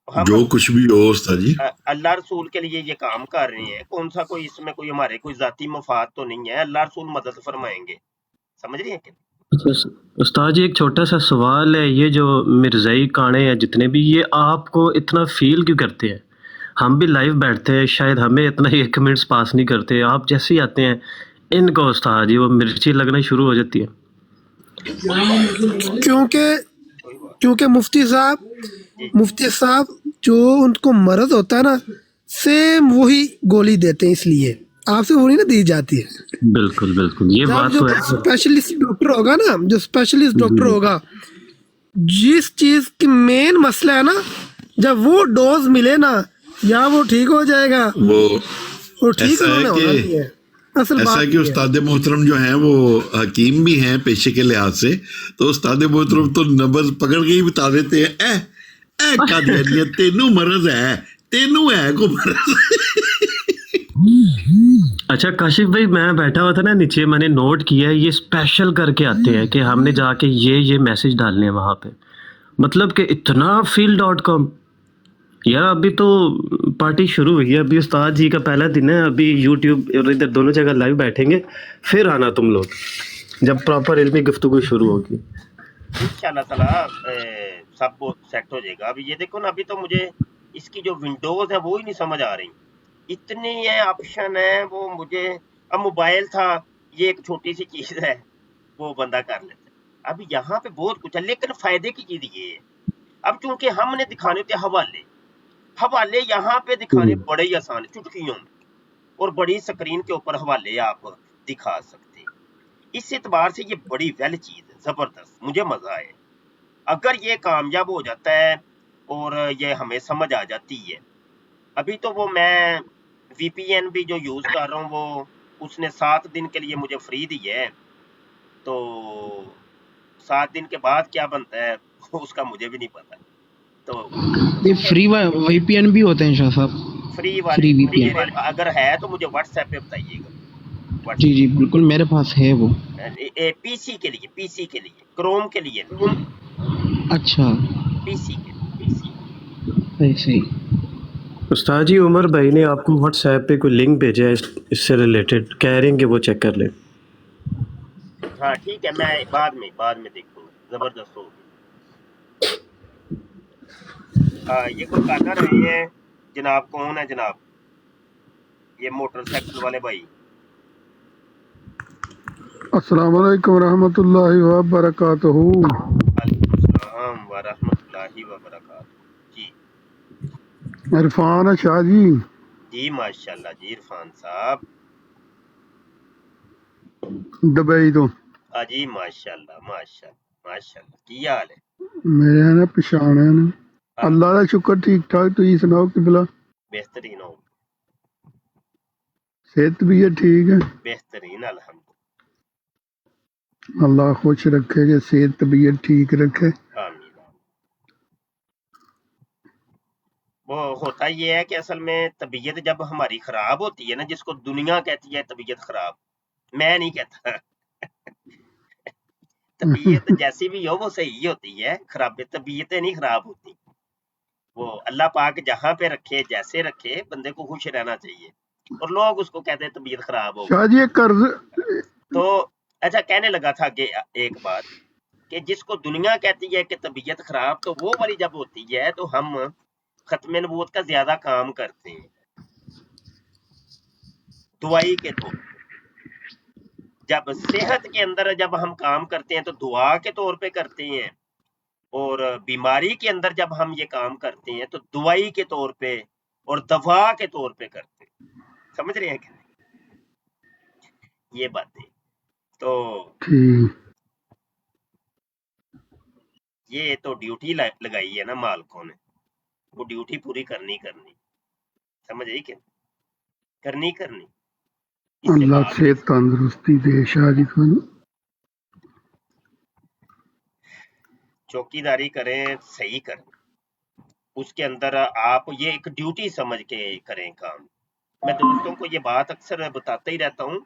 हम जो कुछ भी हो उस्ताद जी, अल्लाह रसूल के लिए ये काम कर रहे हैं, कौन सा कोई इसमें कोई हमारे कोई जाती मफाद तो नहीं है, अल्लाह रसूल मदद फरमाएंगे, समझ रहे हैं कि? उस्ताद जी एक छोटा सा सवाल है, ये जो मिर्ज़ाई काने हैं जितने भी, ये आपको इतना फील क्यों करते हैं? हम भी लाइव बैठते हैं, शायद हमें इतना 1 मिनट पास नहीं करते, आप जैसे ही आते हैं इनको उस्ताद जी वो मिर्ची लगना शुरू हो जाती है। क्योंकि मुफ्ती साहब जो उनको मर्ज होता है ना, सेम वही गोली देते हैं, इसलिए आपसे वो नहीं ना दी जाती है। बिल्कुल बिल्कुल, ये बात जो तो है। स्पेशलिस्ट डॉक्टर होगा ना, जो स्पेशलिस्ट डॉक्टर होगा, जिस चीज की मेन मसला है ना, जब वो डोज मिले ना, या वो ठीक हो जाएगा, वो ठीक ऐसा है कि असल ऐसा है कि उस्ताद मोहतरम जो हैं वो हकीम भी हैं पेशे के लिहाज से, तो उस्ताद मोहतरम तो नब्ज पकड़ के ही बता देते हैं, ए कादियानिया तेनू मरज है, तेनू है को मरज। अच्छा काशिफ भाई, मैं बैठा हुआ था ना नीचे, मैंने नोट किया है ये स्पेशल करके आते हैं कि हमने जाके ये मैसेज डालने हैं वहाँ पे, मतलब कि इतना feel.com यार अभी तो पार्टी शुरू हुई है, अभी उस्ताद जी का पहला दिन है, अभी यूट्यूब और इधर दोनों जगह लाइव बैठेंगे, फिर आना तुम लोग जब प्रॉपर इल्मी गुफ्तगू शुरू होगी। इंशाल्लाह ताला सब सेट हो जाएगा। अभी ये देखो ना, अभी तो मुझे इसकी जो विंडोज है वो ही नहीं समझ आ रही, इतनी है ऑप्शन है वो मुझे। अब मोबाइल था, ये एक छोटी सी चीज है, वो बंदा कर लेता है। अब यहाँ पे बहुत कुछ है, लेकिन फायदे की चीज ये है, अब चूंकि हमने दिखाने थे हवाले, हवाले यहाँ पे दिखाने बड़े ही आसान है, चुटकियों में, और बड़ी स्क्रीन के ऊपर हवाले आप दिखा सकते हैं। इस एतबार से ये बड़ी वेल चीज है, जबरदस्त, मुझे मजा है। अगर ये कामयाब हो जाता है और ये हमें समझ आ जाती है, अभी तो वो मैं VPN भी जो यूज कर रहा हूँ वो उसने 7 दिन के लिए मुझे फ्री दी है, तो 7 दिन के बाद क्या बनता है उसका मुझे भी नहीं पता। तो ये फ्री VPN भी होते हैं शाह साहब? फ्री वाले VPN अगर है तो मुझे व्हाट्सएप पे बताइएगा। जी जी बिल्कुल, मेरे पास है वो। पीसी के लिए, क्रोम के लिए नहीं, अच्छा, पीसी के लिए, सही सही। उस्ताद जी उमर भाई ने आपको व्हाट्सएप पे कोई लिंक भेजा है इससे रिलेटेड, कह रहे हैं कि वो चेक कर ले। हाँ ठीक है, मैं बाद में देखूंगा, जबरदस्त होगी। ये कोई कहना रहे हैं जनाब, कौन है जनाब? ये मोटरसाइकिल वाले भाई। अस्सलाम वालेकुम रहमतुल्लाहि व बरकातहू। अस्सलाम व रहमतुल्लाहि व बरकातहू। जी इरफान है शाह जी। जी माशाल्लाह जी, इरफान साहब दुबई तो जी, माशाल्लाह, की हाल है? मेरे ने पछाणिया ने, अल्लाह का शुक्र ठीक ठाक। तुम सुनाओ किबला? बेहतरीन हो, सेहत भी है ठीक है? बेहतरीन अल्हम्दुलिल्लाह। अल्लाह खुश रखे, जे सेहत तबीयत ठीक रखे। आमीन। वो होता ये है कि असल में तबीयत जब हमारी खराब होती है ना, जिसको दुनिया कहती है तबीयत खराब, मैं नहीं कहता तबीयत जैसी भी हो वो सही होती है, खराब तबीयतें नहीं खराब होती। वो अल्लाह पाक जहाँ पे रखे, जैसे रखे, बंदे को खुश रहना चाहिए, और लोग उसको कहते हैं तबीयत खराब हो। शाह जी कर्ज तो अच्छा, कहने लगा था कि एक बात कि जिसको दुनिया कहती है कि तबीयत खराब, तो वो वाली जब होती है तो हम खत्म नबूवत का ज्यादा काम करते हैं दुआई के तौर। जब सेहत के अंदर जब हम काम करते हैं तो दुआ के तौर पे करते हैं, और बीमारी के अंदर जब हम ये काम करते हैं तो दुआई के तौर पे और दवा के तौर पे करते हैं। समझ रहे हैं क्या ये बातें? तो ये तो ड्यूटी लगाई है ना मालिकों ने, वो ड्यूटी पूरी करनी। समझ आई क्या? करनी। अल्लाह सेहत तंदुरुस्ती दे शाह जी को। चौकीदारी करें, सही करें, उसके अंदर आप ये एक ड्यूटी समझ के करें काम। मैं दोस्तों को ये बात अक्सर बताता ही रहता हूँ,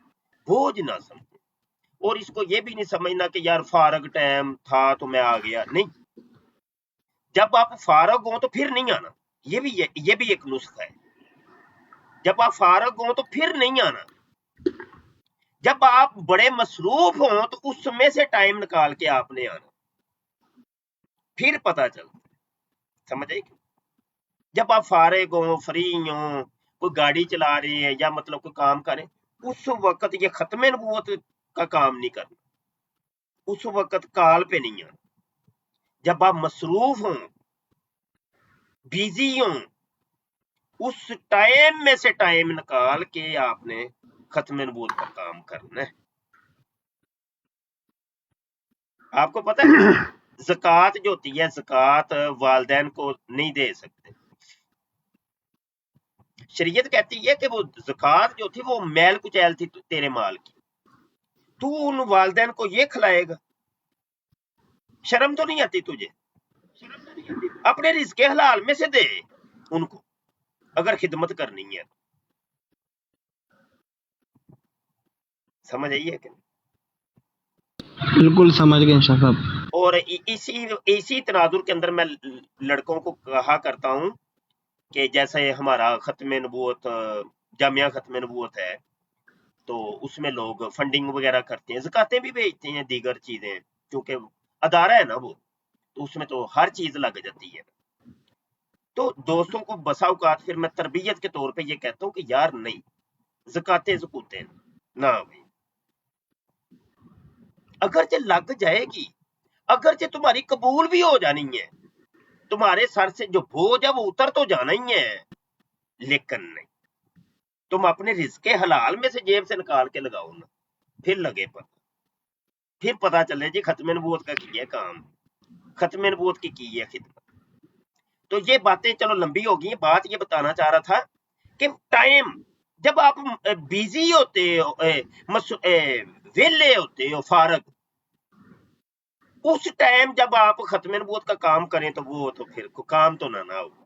बोझ ना समझे, और इसको ये भी नहीं समझना कि यार फारग टाइम था तो मैं आ गया, नहीं। जब आप फारग हो तो फिर नहीं आना, ये भी एक नुस्खा है। जब आप फारग हो तो फिर नहीं आना, जब आप बड़े मसरूफ हो तो उसमें से टाइम निकाल के आपने आना, फिर पता चलता। समझ आई? जब आप फारिग हो, फ्री हो, कोई गाड़ी चला रहे हैं या मतलब कोई काम करें, उस वक्त ये खत्म नबूवत का काम नहीं करना, उस वक्त काल पे नहीं आना। जब आप मसरूफ हो, बिजी हो, उस टाइम में से टाइम निकाल के आपने खत्म नबूवत का काम करना है। आपको पता है ज़कात जो होती है, ज़कात वालिदैन को नहीं दे सकते। शरीयत कहती है कि वो ज़कात जो थी वो मैल कुचैल थी तेरे माल की, तू उन वालिदैन को ये खिलाएगा? शर्म तो नहीं आती तुझे? अपने रिज़्क़े हलाल में से दे उनको, अगर खिदमत करनी है। समझ आई है कि? बिल्कुल समझ गए शाह साहब। और इसी तनाजुर के अंदर मैं लड़कों को कहा करता हूँ کہ جیسے ہمارا ختم نبوت جامعہ ختم نبوت ہے تو اس میں لوگ فنڈنگ وغیرہ کرتے ہیں، زکاتیں بھی بھیجتے ہیں، دیگر چیزیں، کیونکہ ادارہ ہے نا وہ، تو اس میں تو ہر چیز لگ جاتی ہے۔ تو دوستوں کو بسا اوقات پھر میں تربیت کے طور پہ یہ کہتا ہوں کہ یار نہیں، زکاتیں زکوتیں نہ بھائی، اگرچہ لگ جائے گی، اگرچہ تمہاری قبول بھی ہو جانی ہے، تمہارے سر سے جو بوجھ ہے وہ اتر تو جانا ہی ہے، لیکن نہیں، تم اپنے رزق حلال میں سے جیب سے نکال کے لگاؤ نا، پھر لگے پھر پتا چلے جی ختم نبوت کا کی ہے کام، ختم نبوت کی ہے خدمت۔ تو یہ باتیں چلو لمبی ہو گئی، بات یہ بتانا چاہ رہا تھا کہ ٹائم جب آپ بیزی ہوتے ہو، ویلے ہوتے ہو، فارغ، اس ٹائم جب آپ ختم نبوت کا کام کریں تو وہ تو پھر کام تو نہ ہوا،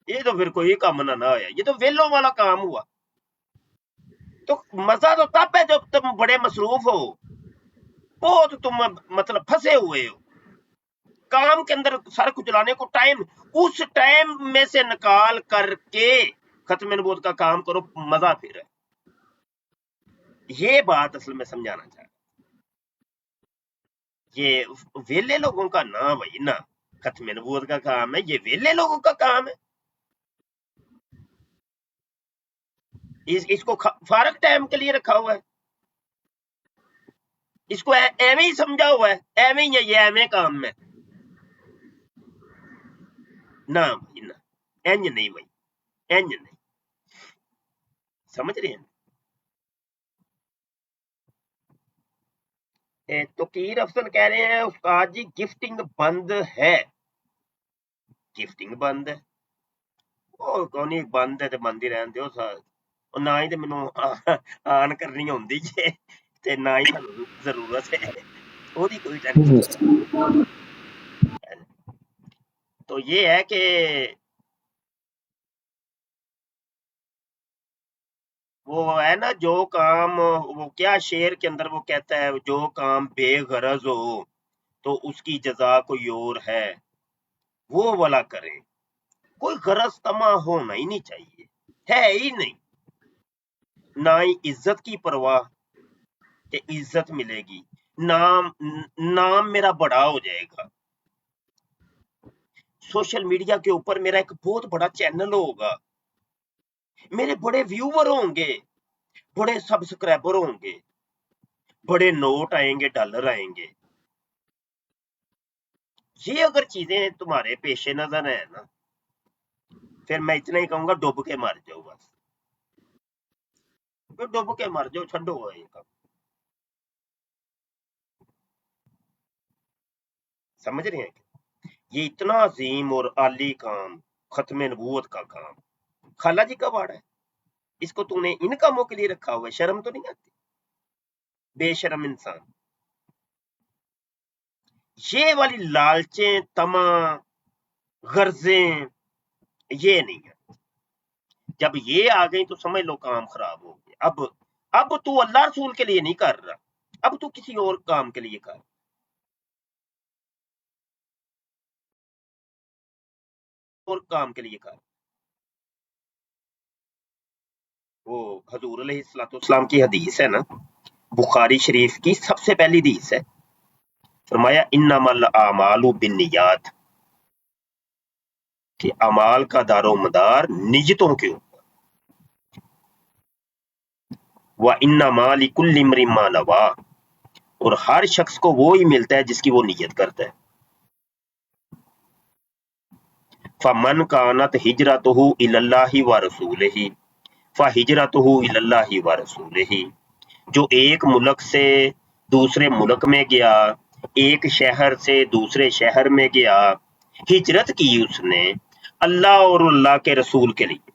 یہ تو پھر کوئی کام نہ ہوا، یہ تو ویلوں والا کام ہوا۔ تو مزہ تو تب ہے جب تم بڑے مصروف ہو، بہت تم مطلب پھنسے ہوئے ہو کام کے اندر، سر کچلانے کو ٹائم، اس ٹائم میں سے نکال کر کے ختم نبوت کا کام کرو، مزہ پھر ہے۔ یہ بات اصل میں سمجھانا چاہ رہا، یہ ویلے لوگوں کا نہ بھائی نہ، ختم نبوت کا کام ہے، یہ ویلے لوگوں کا کام ہے، اس کو فارغ ٹائم کے لیے رکھا ہوا ہے، اس کو ایویں ہی سمجھا ہوا ہے، ایویں ہی ہے، یہ ایویں کام ہے نہ بھائی نہ، اینج نہیں بھائی، اینج نہیں، سمجھ رہے ہیں؟ تو کیر افضل کہہ رہے ہیں استاد جی گفٹنگ بند ہے، گفٹنگ بند ہے، وہ کون بند ہے تو بند ہی رہن دیو، نہ ہی تو مینوں آن کرنی ہوندی جے تے نہ ہی ضرورت ہے، وہی کوئی ٹینشن۔ تو یہ ہے کہ وہ ہے نا جو کام، وہ کیا شعر کے اندر وہ کہتا ہے، جو کام بے غرض ہو تو اس کی جزا کوئی اور ہے، وہ والا کرے، کوئی غرض طمع ہونا ہی نہیں چاہیے، ہے ہی نہیں، نہ ہی عزت کی پرواہ کہ عزت ملے گی، نام میرا بڑا ہو جائے گا، سوشل میڈیا کے اوپر میرا ایک بہت بڑا چینل ہوگا، میرے بڑے ویور ہوں گے، بڑے سبسکرائبر ہوں گے، بڑے نوٹ آئیں گے، ڈالر آئیں گے، یہ اگر چیزیں تمہارے پیش نظر ہیں نا، پھر میں اتنا ہی کہوں گا ڈوب کے مر جاؤ، بس ڈوب کے مر جاؤ، چھڈو یہ کام، سمجھ رہے ہیں؟ یہ اتنا عظیم اور عالی کام، ختم نبوت کا کام، خالہ جی کا واڑا ہے، اس کو تو نے ان کاموں کے لیے رکھا ہوا ہے، شرم تو نہیں آتی؟ بے شرم انسان، یہ والی لالچیں، طمع، غرضیں، یہ نہیں ہے، جب یہ آ گئی تو سمجھ لو کام خراب ہو گیا، اب تو اللہ رسول کے لیے نہیں کر رہا، اب تو کسی اور کام کے لیے کر، اور کام کے لیے کر۔ وہ حضور علیہ السلام کی حدیث ہے نا، بخاری شریف کی سب سے پہلی حدیث ہے، فرمایا انما الاعمال بالنیات، کہ اعمال کا دار و مدار نیتوں کے اوپر، وانما لکل امرئ ما نویٰ، اور ہر شخص کو وہی ملتا ہے جس کی وہ نیت کرتا ہے، فمن کانت ہجرتہ الی اللہ ورسولہ فہجرتہ الی اللہ ورسولہ، جو ایک ملک سے دوسرے ملک میں گیا، ایک شہر سے دوسرے شہر میں گیا، ہجرت کی اس نے اللہ اور اللہ کے رسول کے لیے،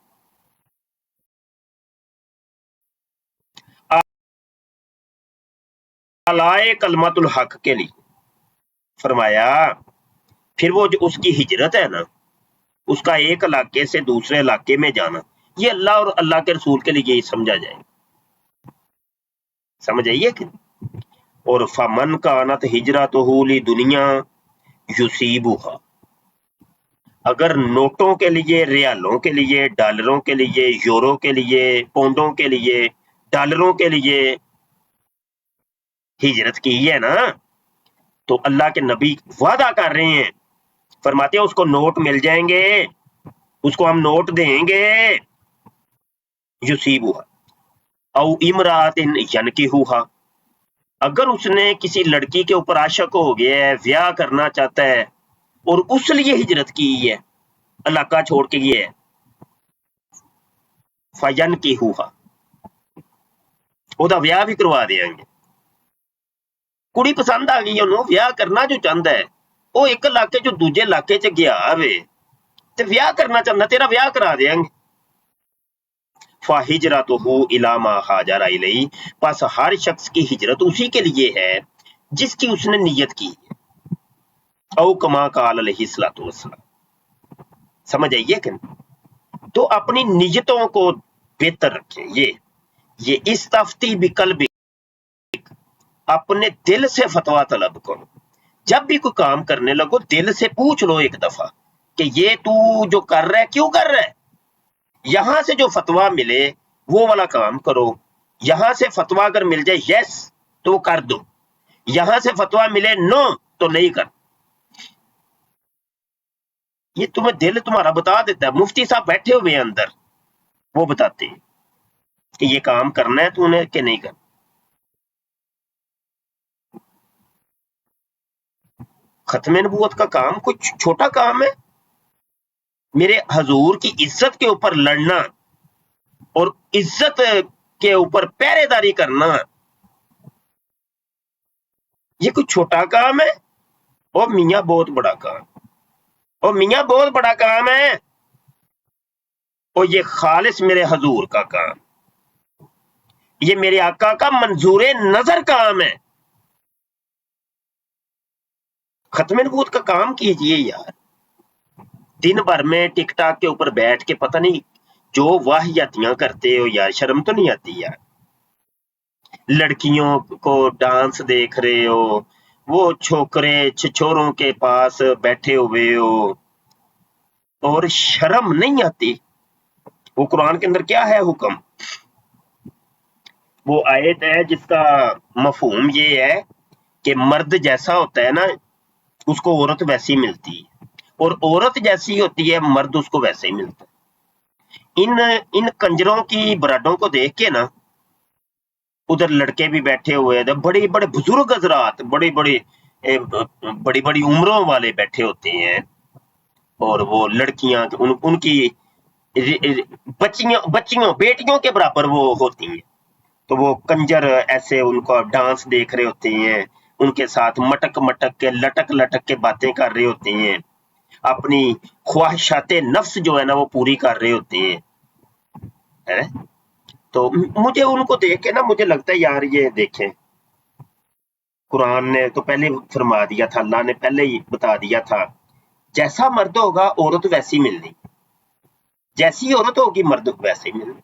اعلی کلمت الحق کے لیے، فرمایا پھر وہ جو اس کی ہجرت ہے نا، اس کا ایک علاقے سے دوسرے علاقے میں جانا، یہ اللہ اور اللہ کے رسول کے لیے سمجھا جائے، سمجھ آئیے کہ؟ اور فمن کانت ہجرتہ لدنیا یصیبھا، اگر نوٹوں کے لیے، ریالوں کے لیے، ڈالروں کے لیے، یورو کے لیے، پونڈوں کے لیے، ڈالروں کے لیے ہجرت کی ہے نا، تو اللہ کے نبی وعدہ کر رہے ہیں، فرماتے ہیں اس کو نوٹ مل جائیں گے، اس کو ہم نوٹ دیں گے، یصیبھا او امرات ینکحوہا، اگر اس نے کسی لڑکی کے اوپر عاشق ہو گیا ہے، بیاہ کرنا چاہتا ہے اور اس لیے ہجرت کی ہے، علاقہ چھوڑ کے یہ ہے، فینکحوہا، ਉਹਦਾ ਵਿਆਹ ਵੀ ਕਰਵਾ ਦੇਾਂਗੇ। ਕੁੜੀ ਪਸੰਦ ਆ ਗਈ ਉਹਨੂੰ, ਵਿਆਹ ਕਰਨਾ ਜੋ ਚਾਹੁੰਦਾ ਹੈ, ਉਹ ਇੱਕ ਇਲਾਕੇ ਚੋਂ ਦੂਜੇ ਇਲਾਕੇ 'ਚ ਗਿਆ ਵੇ ਤੇ ਵਿਆਹ ਕਰਨਾ ਚਾਹੁੰਦਾ, ਤੇਰਾ ਵਿਆਹ ਕਰਾ ਦੇਾਂਗੇ। فَهِجْرَتُهُ إِلَىٰ مَا هَاجَرَ إِلَيْهِ، پس ہر شخص کی ہجرت اسی کے لیے ہے جس کی اس نے نیت کی ہے، او کما قال علیہ الصلوۃ والسلام، سمجھ آئیے کہ نہیں؟ تو اپنی نیتوں کو بہتر رکھیں، یہ استفتی بقلب، اپنے دل سے فتویٰ طلب کرو، جب بھی کوئی کام کرنے لگو دل سے پوچھ لو ایک دفعہ کہ یہ تو جو کر رہا ہے کیوں کر رہا ہے، یہاں سے جو فتویٰ ملے وہ والا کام کرو، یہاں سے فتویٰ اگر مل جائے یس تو کر دو، یہاں سے فتویٰ ملے نو تو نہیں کر۔ یہ تمہیں دل تمہارا بتا دیتا ہے، مفتی صاحب بیٹھے ہوئے ہیں اندر، وہ بتاتے ہیں کہ یہ کام کرنا ہے تو انہیں کہ نہیں کرنا۔ ختم نبوت کا کام کچھ چھوٹا کام ہے؟ میرے حضور کی عزت کے اوپر لڑنا اور عزت کے اوپر پہرے داری کرنا، یہ کوئی چھوٹا کام ہے؟ اور میاں بہت بڑا کام، اور میاں بہت بڑا کام ہے، اور یہ خالص میرے حضور کا کام، یہ میرے آقا کا منظور نظر کام ہے۔ ختم نبوت کا کام کیجئے یار، دن بھر میں ٹک ٹاک کے اوپر بیٹھ کے پتہ نہیں جو واہیاتیاں کرتے ہو یار، شرم تو نہیں آتی یار؟ لڑکیوں کو ڈانس دیکھ رہے ہو، وہ چھوکرے چھچوروں کے پاس بیٹھے ہوئے ہو، اور شرم نہیں آتی؟ وہ قرآن کے اندر کیا ہے حکم؟ وہ آیت ہے جس کا مفہوم یہ ہے کہ مرد جیسا ہوتا ہے نا اس کو عورت ویسی ملتی ہے، اور عورت جیسی ہوتی ہے مرد اس کو ویسے ہی ملتا ہے۔ ان کنجروں کی برادوں کو دیکھ کے نا، ادھر لڑکے بھی بیٹھے ہوئے تھے، بڑے بڑے بزرگ حضرات، بڑی بڑی عمروں والے بیٹھے ہوتے ہیں، اور وہ لڑکیاں ان کی بچیوں بیٹیوں کے برابر وہ ہوتی ہیں، تو وہ کنجر ایسے ان کو ڈانس دیکھ رہے ہوتے ہیں، ان کے ساتھ مٹک مٹک کے لٹک لٹک کے باتیں کر رہے ہوتے ہیں، اپنی خواہشات نفس جو ہے نا وہ پوری کر رہے ہوتے ہیں۔ تو مجھے ان کو دیکھ کے نا مجھے لگتا ہے یار یہ دیکھیں، قرآن نے تو پہلے فرما دیا تھا، اللہ نے پہلے ہی بتا دیا تھا جیسا مرد ہوگا عورت ویسی ملنی، جیسی عورت ہوگی مرد ویسے ہی ملنی،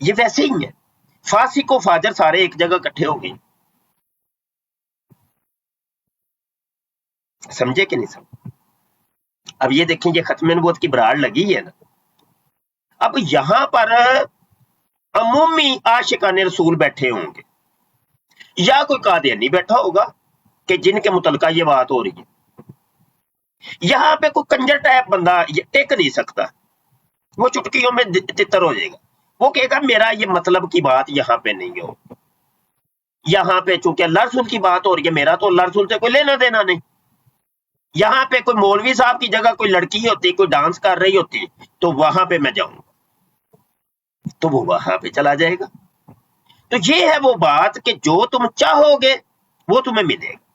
یہ ویسے ہی ہے۔ فاسق و فاجر سارے ایک جگہ اکٹھے ہو گئے، سمجھے کہ نہیں سمجھے؟ اب یہ دیکھیں یہ ختم نبوت کی براڑ لگی ہے نا، اب یہاں پر عمومی عاشقان رسول بیٹھے ہوں گے، یا کوئی قادیانی بیٹھا ہوگا کہ جن کے متعلقہ یہ بات ہو رہی ہے، یہاں پہ کوئی کنجر ٹائپ بندہ ٹک نہیں سکتا، وہ چٹکیوں میں تتر ہو جائے گا، وہ کہے گا میرا یہ مطلب کی بات یہاں پہ نہیں ہو، یہاں پہ چونکہ اللہ رسول کی بات ہو رہی ہے، میرا تو اللہ رسول سے کوئی لینا دینا نہیں، یہاں پہ کوئی مولوی صاحب کی جگہ کوئی لڑکی ہوتی، کوئی ڈانس کر رہی ہوتی تو وہاں پہ میں جاؤں گا، تو وہ وہاں پہ چلا جائے گا۔ تو یہ ہے وہ بات کہ جو تم چاہو گے وہ تمہیں ملے گا۔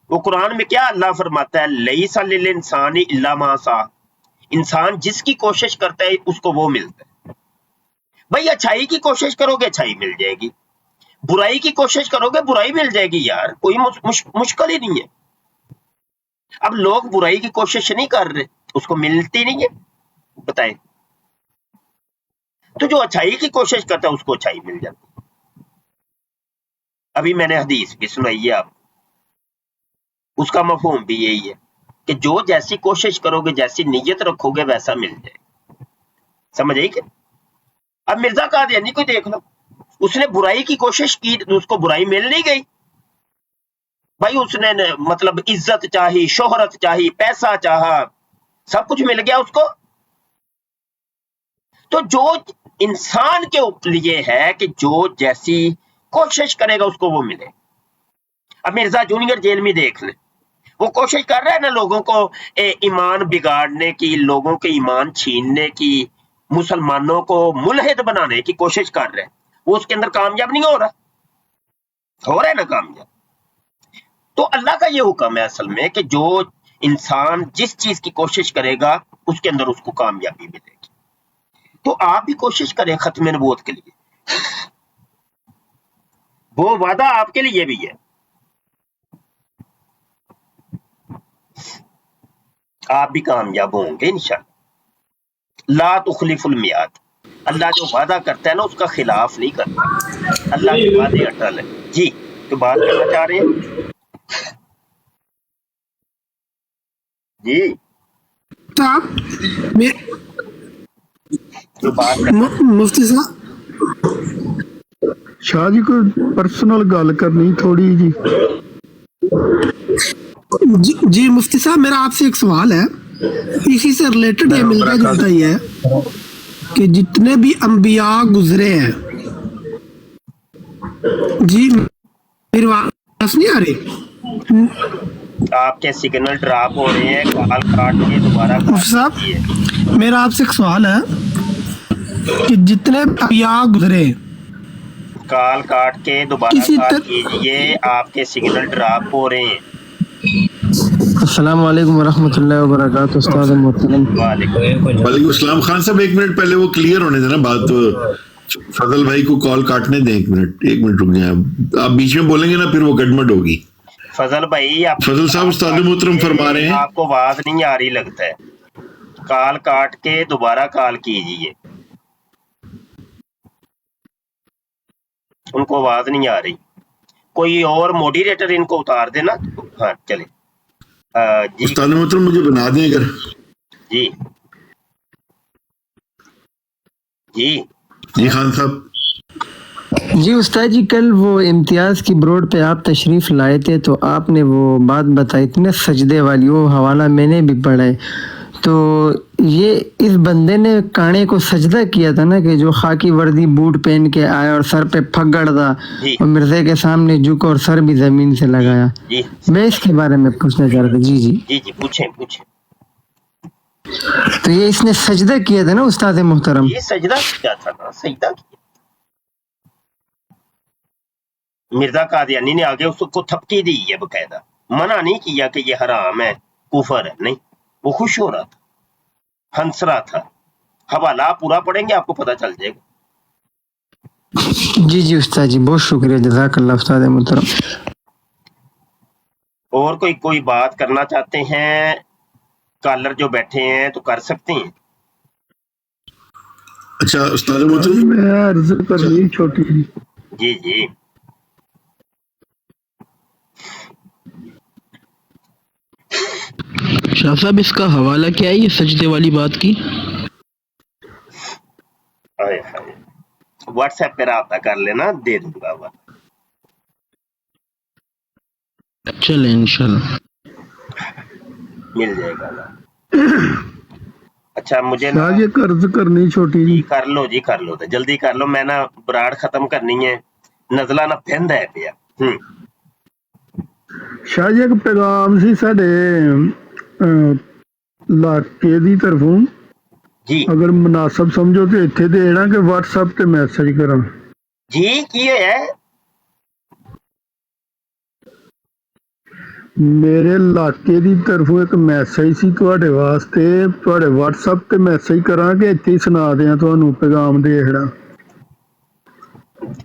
وہ قرآن میں کیا اللہ فرماتا ہے، لیس للانسان الا ما سعی، انسان جس کی کوشش کرتا ہے اس کو وہ ملتا ہے۔ بھائی اچھائی کی کوشش کرو گے اچھائی مل جائے گی، برائی کی کوشش کرو گے برائی مل جائے گی یار، کوئی مشکل ہی نہیں ہے۔ اب لوگ برائی کی کوشش نہیں کر رہے، اس کو ملتی نہیں ہے، بتائیں۔ تو جو اچھائی کی کوشش کرتا ہے اس کو اچھائی مل جاتی ہے۔ ابھی میں نے حدیث بھی سنائی ہے آپ کو، اس کا مفہوم بھی یہی ہے کہ جو جیسی کوشش کرو گے جیسی نیت رکھو گے ویسا مل جائے گا. سمجھ آئی کہ اب مرزا قادیانی کو دیکھ لو, اس نے برائی کی کوشش کی تو اس کو برائی مل نہیں گئی بھائی, اس نے مطلب عزت چاہی, شہرت چاہی, پیسہ چاہا, سب کچھ مل گیا اس کو. تو جو انسان کے اوپر یہ ہے کہ جو جیسی کوشش کرے گا اس کو وہ ملے. اب مرزا جونیئر جیل میں دیکھ لیں, وہ کوشش کر رہا ہے نا لوگوں کو ایمان بگاڑنے کی, لوگوں کے ایمان چھیننے کی, مسلمانوں کو ملحد بنانے کی کوشش کر رہے ہیں. وہ اس کے اندر کامیاب نہیں ہو رہا ہے نا کامیاب. تو اللہ کا یہ حکم ہے اصل میں کہ جو انسان جس چیز کی کوشش کرے گا اس کے اندر اس کو کامیابی ملے گی. تو آپ بھی کوشش کریں ختم نبوت کے لیے, وہ وعدہ آپ کے لیے بھی ہے. آپ بھی کامیاب ہوں گے انشاءاللہ. لا تخلف المیعاد, اللہ جو وعدہ کرتا ہے نا اس کا خلاف نہیں کرتا, اللہ کے وعدے اٹل ہے. جی تو بات کرنا چاہ رہے ہیں جی صاحب جو بات کرنا مفتی صاحب شاہ جی کوئی پرسنل گل کرنی تھوڑی جی. جی مفتی صاحب میرا آپ سے ایک سوال ہے, اسی سے ریلیٹڈ یہ ملتا جلتا ہی ہے کہ جتنے بھی انبیاء گزرے ہیں, جی میری آواز نہیں آ رہی, آپ کے سگنل ڈراپ ہو رہے ہیں, کال کاٹ کے دوبارہ مفتی صاحب میرا آپ سے ایک سوال ہے کہ جتنے انبیاء گزرے, کال کاٹ کے دوبارہ کال کیجئے, آپ کے سگنل ڈراپ ہو رہے ہیں. السلام علیکم ورحمۃ اللہ وبرکاتہ. استاد محترم وعلیکم السلام. خان صاحب ایک منٹ پہلے وہ کلیئر ہونے دینا بات, فضل بھائی کو کال کاٹنے دیں. ایک منٹ رک جائیں, آپ بیچ میں بولیں گے نا پھر وہ گڑبڑ ہوگی. فضل بھائی, فضل صاحب استاد محترم فرما رہے ہیں آپ کو آواز نہیں آ رہی لگتا ہے, کال کاٹ کے دوبارہ کال کیجئے, ان کو آواز نہیں آ رہی. کوئی اور موڈیریٹر ان کو اتار دینا. ہاں چلے جی استاد محترم مجھے بنا دیں اگر. جی جی جی خان صاحب. جی استاد جی, کل وہ امتیاز کی بروڈ پہ آپ تشریف لائے تھے تو آپ نے وہ بات بتائی تھی نا سجدے والی, وہ حوالہ میں نے بھی پڑھا ہے. تو یہ اس بندے نے کانے کو سجدہ کیا تھا نا کہ جو خاکی وردی بوٹ پہن کے آیا اور سر پہ پھگڑ تھا اور مرزے کے سامنے جھکا اور سر بھی زمین سے لگایا. میں اس کے بارے میں پوچھنا چاہ رہا تھا. جی جی جی جی پوچھیں. تو یہ اس نے سجدہ کیا تھا نا استاد محترم, یہ سجدہ کیا تھا نا, سجدہ کیا. مرزا قادیانی نے آگے اس کو تھپکی دی ہے, باقاعدہ منع نہیں کیا کہ یہ حرام ہے, کفر ہے, نہیں. وہ خوش ہو رہا تھا, ہنس رہا تھا. حوالہ پورا پڑھیں گے آپ کو پتہ چل جائے گا. جی جی استاد جی بہت شکریہ, جزاک اللہ استاد محترم. اور کوئی بات کرنا چاہتے ہیں, کالر جو بیٹھے ہیں تو کر سکتے ہیں. اچھا استاد محترم میں عرض کرنی چھوٹی جی. جی جی شاہ صاحب اس کا حوالہ کیا ہے یہ سجدے والی بات کی؟ واٹس ایپ پہ رابطہ کر لینا, دے دوں گا وہ. چلیں انشاءاللہ مل جائے گا. اچھا مجھے شاہ جی عرض کرنی چھوٹی جی. کر لو جی, کر لو, جلدی کر لو. میں نا براڑ ختم کرنی ہے, نزلہ نہ پھند ہے پیا. شاہ جی ایک پیغام سی ساڈے علاقے دی طرفوں, جی اگر مناسب سمجھو تو اتنے دینا کہ واٹس ایپ تے میسج کراں. جی کی ہے میرے علاقے دی طرفوں ایک میسج سی تواڈے واسطے, تواڈے واٹس ایپ تے میسج کراں کہ اتنے سنا دیاں تانوں پیغام دیکھنا.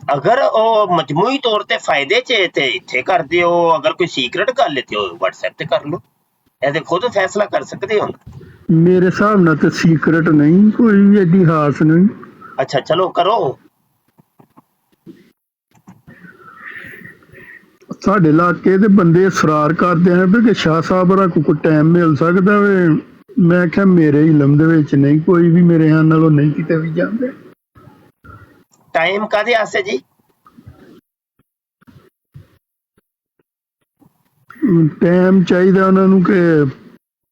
اگر او مجموعی طور تے فائدے چے تے اتھے کر دیو, اگر کوئی سیکرٹ کر لیتے ہو واٹس ایپ تے کر لو, ایسے خود فیصلہ کر سکتے ہو. میرے حساب نال تے سیکرٹ نہیں, کوئی ایڈی خاص نہیں. اچھا چلو کرو. ਸਾਡੇ ਇਲਾਕੇ ਦੇ ਬੰਦੇ ਇਸਰਾਰ ਕਰਦੇ ਹਨ ਵੀ ਕਿ ਸ਼ਾਹ ਸਾਹਿਬ ਹੋਰਾਂ ਕੋਲ ਕੋਈ ਟਾਈਮ ਮਿਲ ਸਕਦਾ ਵੇ। ਮੈਂ ਕਿਹਾ ਮੇਰੇ ਇਲਮ ਦੇ ਵਿੱਚ ਨਹੀਂ, ਕੋਈ ਵੀ ਮੇਰੇ ਹਾਂ ਨਾਲੋਂ ਨਹੀਂ ਕਿਤੇ ਵੀ ਜਾਂਦੇ। ਟਾਈਮ ਕਾਹਦੇ ਆਸੇ ਜੀ? ਟਾਈਮ ਚਾਹੀਦਾ ਉਹਨਾਂ ਨੂੰ ਕਿ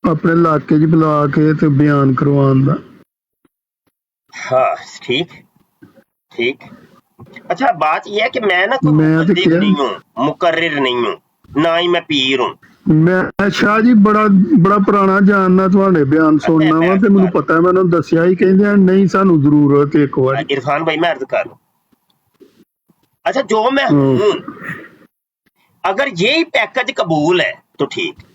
ਆਪਣੇ ਇਲਾਕੇ 'ਚ ਬੁਲਾ ਕੇ ਤੇ ਬਿਆਨ ਕਰਵਾਉਣ ਦਾ। हाँ ठीक ठीक। अच्छा बात यह है कि मैं ना कोई मैं तो मुबल्लिग क्या- नहीं हूँ, मुकर्रिर नहीं हूँ, ना ही मैं पीर हूँ। ਮੈਂ ਸ਼ਾਹ ਜੀ ਬੜਾ ਪੁਰਾਣਾ ਜਾਣਨਾ ਤੁਹਾਡੇ ਬਿਆਨ ਸੁਣਨਾ ਵਾ ਤੇ ਮੈਨੂੰ ਪਤਾ, ਮੈਂ ਉਹਨਾਂ ਨੂੰ ਦੱਸਿਆ ਹੀ, ਕਹਿੰਦੇ ਆ ਨਹੀਂ ਸਾਨੂੰ ਜ਼ਰੂਰਤ ਇੱਕ ਵਾਰ। इरफान भाई मैं अर्ज कर रहा हूँ। अच्छा जो मैं हूँ, अगर यही पैकेज कबूल है तो ठीक,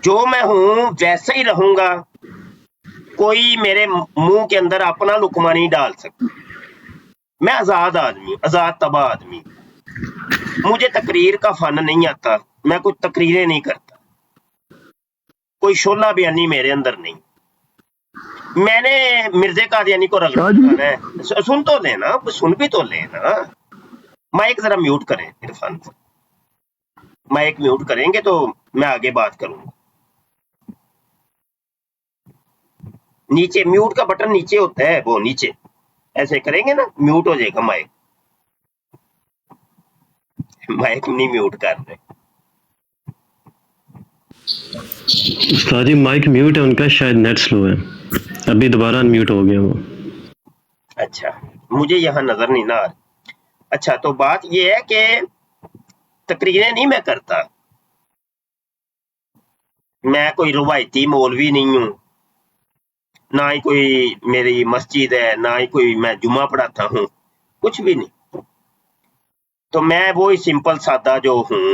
जो मैं हूँ वैसा ही रहूंगा, कोई मेरे मुंह के अंदर अपना लुकमा नहीं डाल सकता। मैं आजाद आदमी, आजाद तबा आदमी, मुझे तकरीर का फन नहीं आता, मैं कुछ तकरीरें नहीं करता, कोई शोला बयानी मेरे अंदर नहीं। मैंने मिर्जे कादियानी को रगड़ना है, सुन तो लेना, सुन भी तो लेना। माइक जरा म्यूट करें इरफान, माइक म्यूट करेंगे तो मैं आगे बात करूंगा। नीचे म्यूट का बटन नीचे होता है, वो नीचे ऐसे करेंगे ना, म्यूट हो जाएगा माइक। माइक नहीं म्यूट कर रहे। उस्ताद जी माइक म्यूट है उनका, शायद नेट स्लो है, अभी दोबारा अनम्यूट हो गया वो। अच्छा मुझे यहाँ नजर नहीं ना आ रहा। अच्छा तो बात ये है कि तकरीरें नहीं मैं करता, मैं कोई रवायती मौलवी नहीं हूँ, ना ही कोई मेरी मस्जिद है, ना ही कोई मैं जुमा पढ़ाता हूँ, कुछ भी नहीं। तो मैं वो ही सिंपल सादा जो हूँ,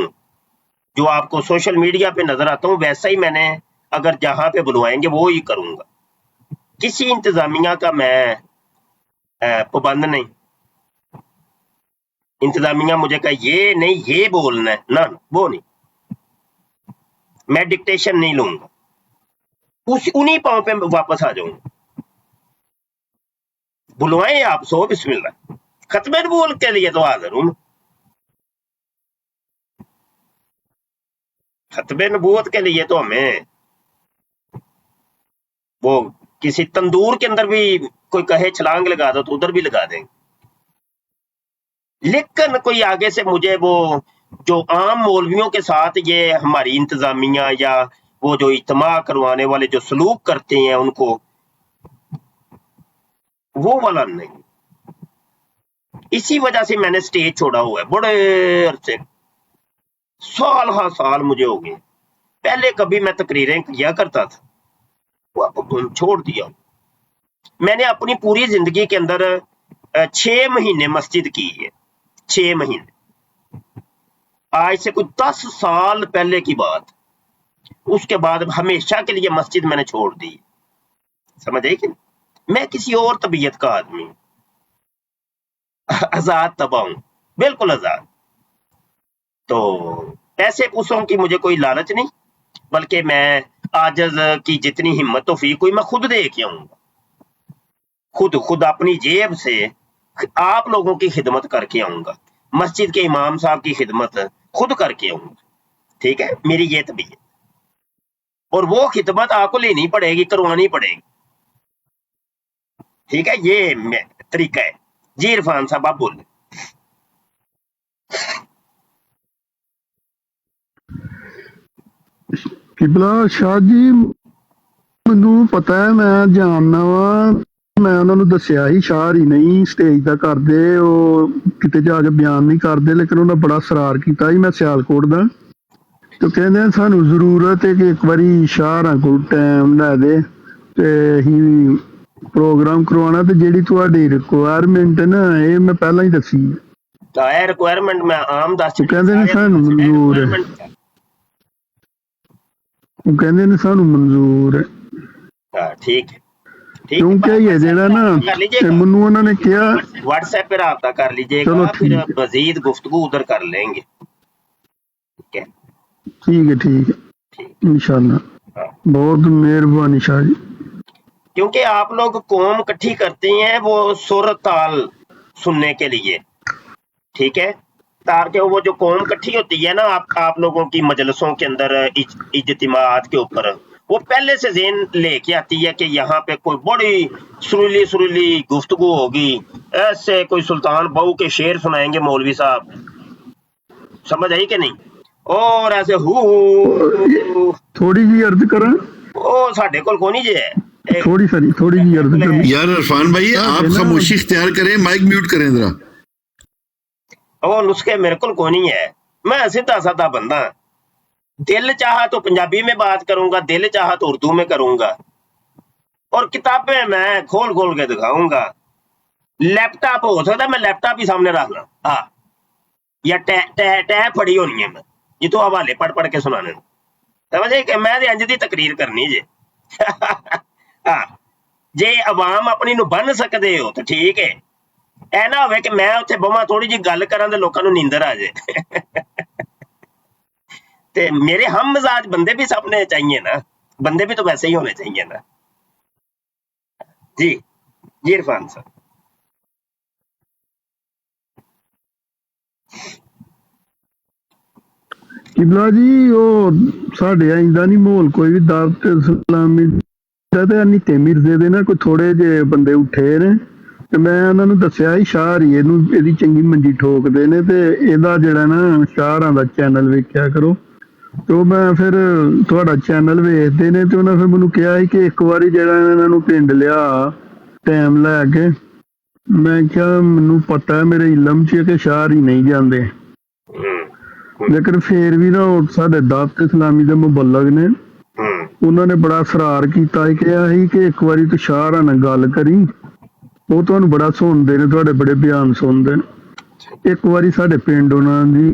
जो आपको सोशल मीडिया पे नजर आता हूँ, वैसा ही मैंने अगर जहाँ पे बुलवाएंगे वो ही करूँगा। किसी इंतजामिया का मैं पाबंद नहीं। इंतजामिया मुझे कहा ये नहीं ये बोलना है ना, वो नहीं, मैं डिक्टेशन नहीं लूंगा, उन्हीं पाँव पे वापस आ जाऊंगा। बुलवाएं आप सो बिस्मिल्लाह, खत्मे नबूवत के लिए तो हाजिर हूं। खत्मे नबूवत के लिए तो हमें वो किसी तंदूर के अंदर भी कोई कहे छलांग लगा दो तो उधर भी लगा देंगे। लेकिन कोई आगे से मुझे वो जो आम मौलवियों के साथ ये हमारी इंतजामिया या वो जो इज्तिमा करवाने वाले जो सलूक करते हैं उनको, वो वाला नहीं। इसी वजह से मैंने स्टेज छोड़ा हुआ है बड़े अरसे, साल हाँ साल मुझे हो गए। पहले कभी मैं तकरीरें किया करता था, वो अब छोड़ दिया। मैंने अपनी पूरी जिंदगी के अंदर 6 महीने मस्जिद की है, 6 महीने, आज से कुछ 10 साल पहले की बात। उसके बाद हमेशा के लिए मस्जिद मैंने छोड़ दी। समझ आई कि मैं किसी और तबीयत का आदमी हूं, आजाद तबा हूं, बिल्कुल आजाद। तो पैसे पूसों की मुझे कोई लालच नहीं, बल्कि मैं आजज की जितनी हिम्मत तौफीक हुई मैं खुद दे के आऊंगा, खुद अपनी जेब से आप लोगों की खिदमत करके आऊंगा, मस्जिद के इमाम साहब की खिदमत खुद करके आऊंगा। ठीक है, मेरी ये तबीयत, और वो खिदमत आपको लेनी पड़ेगी, करवानी पड़ेगी। ठीक है, ये तरीका है। जी इरफान साहब आप बोलें। ਕਿਬਲਾ ਸ਼ਾਹ ਜੀ ਮੈਨੂੰ ਪਤਾ ਹੈ, ਮੈਂ ਜਾਣਦਾ ਵਾ, ਮੈਂ ਉਹਨਾਂ ਨੂੰ ਦੱਸਿਆ ਹੀ ਸ਼ਾਹ ਹੀ ਨਹੀਂ ਸਟੇਜ ਦਾ ਕਰਦੇ, ਉਹ ਕਿਤੇ ਜਾ ਕੇ ਬਿਆਨ ਨਹੀਂ ਕਰਦੇ, ਲੇਕਿਨ ਉਹਨਾਂ ਬੜਾ ਇਸਰਾਰ ਕੀਤਾ ਸੀ। ਮੈਂ ਸਿਆਲਕੋਟ ਦਾ, ਤੇ ਕਹਿੰਦੇ ਸਾਨੂੰ ਜ਼ਰੂਰਤ ਹੈ ਕਿ ਇੱਕ ਵਾਰੀ ਸ਼ਾਹਰਾਂ ਕੋਲ ਟਾਈਮ ਲੈ ਦੇ ਤੇ ਅਸੀਂ ਪ੍ਰੋਗਰਾਮ ਕਰਵਾਉਣਾ, ਤੇ ਜਿਹੜੀ ਤੁਹਾਡੀ ਰਿਕੁਆਇਰਮੈਂਟ ਹੈ ਨਾ ਇਹ ਮੈਂ ਪਹਿਲਾਂ ਹੀ ਦੱਸੀ। ਰਿਕੁਆਇਰਮੈਂਟ ਮੈਂ ਆਮ ਦੱਸ, ਕਹਿੰਦੇ ਨੇ ਸਾਨੂੰ ਮਨਜ਼ੂਰ ਹੈ, ਉਹ ਕਹਿੰਦੇ ਨੇ ਸਾਨੂੰ ਮਨਜ਼ੂਰ ਹੈ। ਠੀਕ ਹੈ, ਕਿਉਂਕਿ ਇਹ ਜਿਹੜਾ ਨਾ ਮੈਨੂੰ ਉਹਨਾਂ ਨੇ ਕਿਹਾ व्हाट्सएप पे राब्ता कर लीजिएगा, फिर मजीद गुफ्तगू उधर कर लेंगे। ठीक है, ठीक है इंशाल्लाह। बहुत मेहरबानी शाह जी। क्योंकि आप लोग कौम इकट्ठी करते हैं वो सुर ताल सुनने के लिए, ठीक है, ताकि वो जो कौम इकट्ठी होती है ना आप लोगों की मजलिसों के अंदर इज्तिमात के ऊपर, वो पहले से ज़हन लेके आती है कि यहाँ पे कोई बड़ी सुरीली सुरीली गुफ्तगू होगी, ऐसे कोई सुल्तान बहू के शेर सुनाएंगे मौलवी साहब, समझ आई कि नहीं, और ऐसे हु थोड़ी जी अर्ज करा, ओ साडे कोल कोनी जे है थोड़ी जी अर्ज कर। यार इरफान भाई आप खामोशी इख्तियार करें, माइक म्यूट करें जरा। वो नुस्खे मेरे को कोनी है, मैं सीधा साधा बंदा, दिल चाहा तो पंजाबी में बात करूंगा, दिल चाहा तो उर्दू में करूंगा, और किताबें मैं खोल खोल के दिखाऊंगा। लैपटॉप हो सकता मैं लैपटॉप ही सामने रख ला, हाँ, या टैब फड़ी होनी है मैं जितों हवाले पढ़ पढ़ के सुनाने, समझे कि मैं इंज दी तकरीर करनी जे हाँ, जे अवाम अपनी नूं बन सकदे हो तो ठीक है, ऐ ना होवे कि मैं उत्थे बवां थोड़ी जी गल करां ते लोकां नूं नींदर आ जाए ते मेरे हम मिजाज बंदे भी सामने चाहिए ना, बंदे भी तो वैसे ही होने चाहिए ना। जी जी इरफान साहब। किबला जी ਉਹ ਸਾਡੇ ਆਇੰਦਾ ਨਹੀਂ ਮਾਹੌਲ ਕੋਈ ਵੀ ਦਾਵਤ ਇਸਲਾਮੀ ਦਾ ਤੇ ਨੀਤੇ ਮਿਰਜ਼ੇ ਦੇ ਨਾ ਕੋਈ ਥੋੜੇ ਜੇ ਬੰਦੇ ਉੱਠੇ ਨੇ ਤੇ ਮੈਂ ਉਹਨਾਂ ਨੂੰ ਦੱਸਿਆ ਸੀ ਸ਼ਾਹਰੀ ਇਹਨੂੰ ਇਹਦੀ ਚੰਗੀ ਮੰਜੀ ਠੋਕਦੇ ਨੇ ਤੇ ਇਹਦਾ ਜਿਹੜਾ ਨਾ ਸ਼ਾਹਰਾਂ ਦਾ ਚੈਨਲ ਵੇਖਿਆ ਕਰੋ। ਤੇ ਉਹ ਮੈਂ ਫਿਰ ਤੁਹਾਡਾ ਚੈਨਲ ਵੇਖਦੇ ਨੇ ਤੇ ਉਹਨਾਂ ਫਿਰ ਮੈਨੂੰ ਕਿਹਾ ਸੀ ਕਿ ਇੱਕ ਵਾਰੀ ਜਿਹੜਾ ਇਹਨਾਂ ਨੂੰ ਪਿੰਡ ਲਿਆ ਟਾਈਮ ਲੈ ਕੇ, ਮੈਂ ਕਿਹਾ ਮੈਨੂੰ ਪਤਾ ਮੇਰੇ ਇਲਮ 'ਚ ਕਿ ਸ਼ਾਹਰ ਹੀ ਨਹੀਂ ਜਾਂਦੇ, ਲੇਕਿਨ ਫੇਰ ਵੀ ਨਾ ਉਹ ਸਾਡੇ ਦਾਵਤ ਇਸਲਾਮੀ ਦੇ ਮੁਬੱਲਗ ਨੇ ਉਹਨਾਂ ਨੇ ਬੜਾ ਇਸਰਾਰ ਕੀਤਾ ਸੀ, ਕਿਹਾ ਸੀ ਕਿ ਇੱਕ ਵਾਰੀ ਤੂੰ ਸ਼ਾਹਰਾਂ ਨਾਲ ਗੱਲ ਕਰੀ, ਉਹ ਤੁਹਾਨੂੰ ਬੜਾ ਸੁਣਦੇ ਨੇ, ਤੁਹਾਡੇ ਬੜੇ ਬਿਆਨ ਸੁਣਦੇ ਨੇ। ਇੱਕ ਵਾਰੀ ਸਾਡੇ ਪਿੰਡ ਉਹਨਾਂ ਦੀ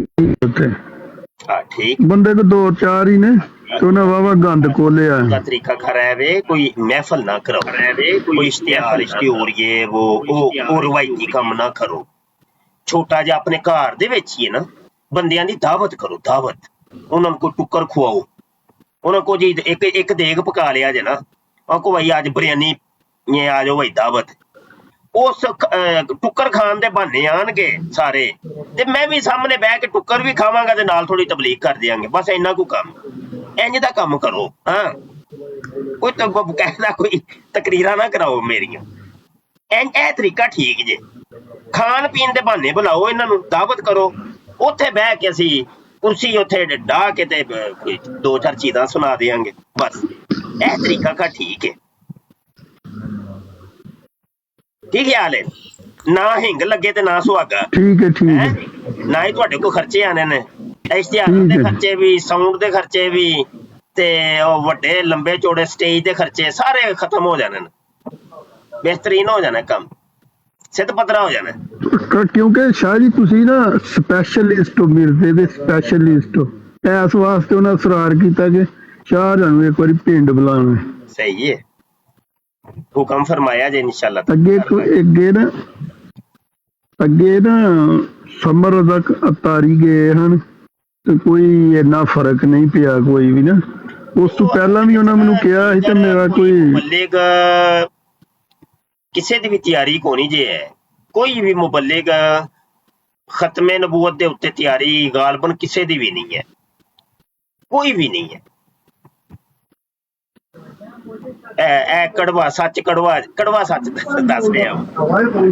ਉੱਥੇ ठीक ਬੰਦੇ ਤਾਂ 2-4 ਹੀ ਨੇ ਤੇ ਉਹਨਾਂ ਵਾਵਾ ਗੰਦ ਕੋਲਿਆ का तरीका खराब है, कोई महफल ना करो, कोई इश्तिहार इश्तिहार ये वो रवायती काम ना करो, छोटा जिहा अपने घर दे विच ही है ना ਬੰਦਿਆਂ ਦੀ ਦਾਵਤ ਕਰੋ, ਦਾਵਤ, ਉਹਨਾਂ ਨੂੰ ਕੋਈ ਟੁੱਕਰ ਖਵਾਓ, ਉਹਨਾਂ ਕੋ ਜੀ ਇੱਕ ਦੇਗ ਪਕਾ ਲਿਆ ਜੇ ਨਾ, ਉਹ ਕੋ ਭਾਈ ਅੱਜ ਬਿਰਿਆਨੀ ਇਹ ਆ ਜਾਓ ਭਾਈ ਦਾਵਤ, ਉਸ ਟੁੱਕਰ ਖਾਣ ਦੇ ਬਹਾਨੇ ਆਣਗੇ ਸਾਰੇ ਤੇ ਮੈਂ ਵੀ ਸਾਹਮਣੇ ਬਹਿ ਕੇ ਟੁੱਕਰ ਵੀ ਖਾਵਾਂਗਾ ਤੇ ਨਾਲ ਥੋੜੀ ਤਬਲੀਗ ਕਰ ਦਿਆਂਗੇ, ਬਸ ਇੰਨਾ ਕੁ ਕੰਮ, ਇੰਜ ਦਾ ਕੰਮ ਕਰੋ। ਹਾਂ, ਕੋਈ ਤਾਂ ਕਹਿੰਦਾ ਕੋਈ ਤਕਰੀਰਾਂ ਨਾ ਕਰਾਓ ਮੇਰੀਆਂ, ਇਹ ਤਰੀਕਾ ਠੀਕ ਜੇ, ਖਾਣ ਪੀਣ ਦੇ ਬਹਾਨੇ ਬੁਲਾਓ ਇਹਨਾਂ ਨੂੰ, ਦਾਵਤ ਕਰੋ, ਉੱਥੇ ਬਹਿ ਕੇ ਅਸੀਂ ਕੁਰਸੀ ਉੱਥੇ ਢਾ ਕੇ ਤੇ ਕੋਈ 2-4 ਚੀਜ਼ਾਂ ਸੁਣਾ ਦਿਆਂਗੇ, ਬਸ ਇਹ ਤਰੀਕਾ ਕਾ ਠੀਕ ਹੈ। ਕੀ ਖਿਆਲ ਹੈ? ਨਾ ਹਿੰਗ ਲੱਗੇ ਤੇ ਨਾ ਸੁਹਾਗਾ, ਠੀਕ ਹੈ ਨਾ ਹੀ ਤੁਹਾਡੇ ਕੋਲ ਖਰਚੇ ਆਣੇ ਨੇ, ਇਸ਼ਤਿਹਾਰਾਂ ਦੇ ਖਰਚੇ ਵੀ, ਸਾਊਂਡ ਦੇ ਖਰਚੇ ਵੀ, ਤੇ ਉਹ ਵੱਡੇ ਲੰਬੇ ਚੌੜੇ ਸਟੇਜ ਦੇ ਖਰਚੇ ਸਾਰੇ ਖਤਮ ਹੋ ਜਾਣੇ ਨੇ, ਬਿਹਤਰੀਨ ਹੋ ਜਾਣਾ ਕੰਮ, ਸਿੱਧ ਪੱਧਰਾ ਹੋ ਜਾਣਾ। ਕਿਉਂਕਿ ਸ਼ਾਹ ਜੀ ਤੁਸੀਂ ਨਾ ਸਪੈਸ਼ਲਿਸਟ ਹੋ, ਮਿਰਜ਼ੇ ਦੇ ਸਪੈਸ਼ਲਿਸਟ ਹੋ, ਇਸ ਵਾਸਤੇ ਉਹਨਾਂ ਇਸਰਾਰ ਕੀਤਾ ਕਿ ਸ਼ਾਹਜਹਾਂ ਨੂੰ ਇੱਕ ਵਾਰੀ ਪਿੰਡ ਬੁਲਾਉਣਾ। ਸਹੀ ਹੈ, ਹੁਕਮ ਫਰਮਾਇਆ ਜੇ ਇਨਸ਼ਾਅੱਲਾ। ਅੱਗੇ ਨਾ ਸਮਰ ਤੱਕ ਅਤਾਰੀ ਗਏ ਹਨ ਤੇ ਕੋਈ ਇੰਨਾ ਫਰਕ ਨਹੀਂ ਪਿਆ ਕੋਈ ਵੀ ਨਾ, ਉਸ ਤੋਂ ਪਹਿਲਾਂ ਵੀ ਉਹਨਾਂ ਮੈਨੂੰ ਕਿਹਾ ਸੀ ਤੇ ਮੇਰਾ ਕੋਈ ਮੁਬੱਲਿਗ ਕਿਸੇ ਦੀ ਵੀ ਤਿਆਰੀ ਕੋਣੀ ਜੇ ਹੈ, ਕੋਈ ਵੀ ਮੁਬੱਲਿਗ ਖਤਮੇ ਨਬੂਵਤ ਦੇ ਉੱਤੇ ਤਿਆਰੀ ਗਾਲਬਨ ਕਿਸੇ ਦੀ ਵੀ ਨਹੀਂ ਹੈ, ਕੋਈ ਵੀ ਨਹੀਂ ਹੈ। ਕੜਵਾ ਸੱਚ ਦੱਸ ਰਿਹਾ,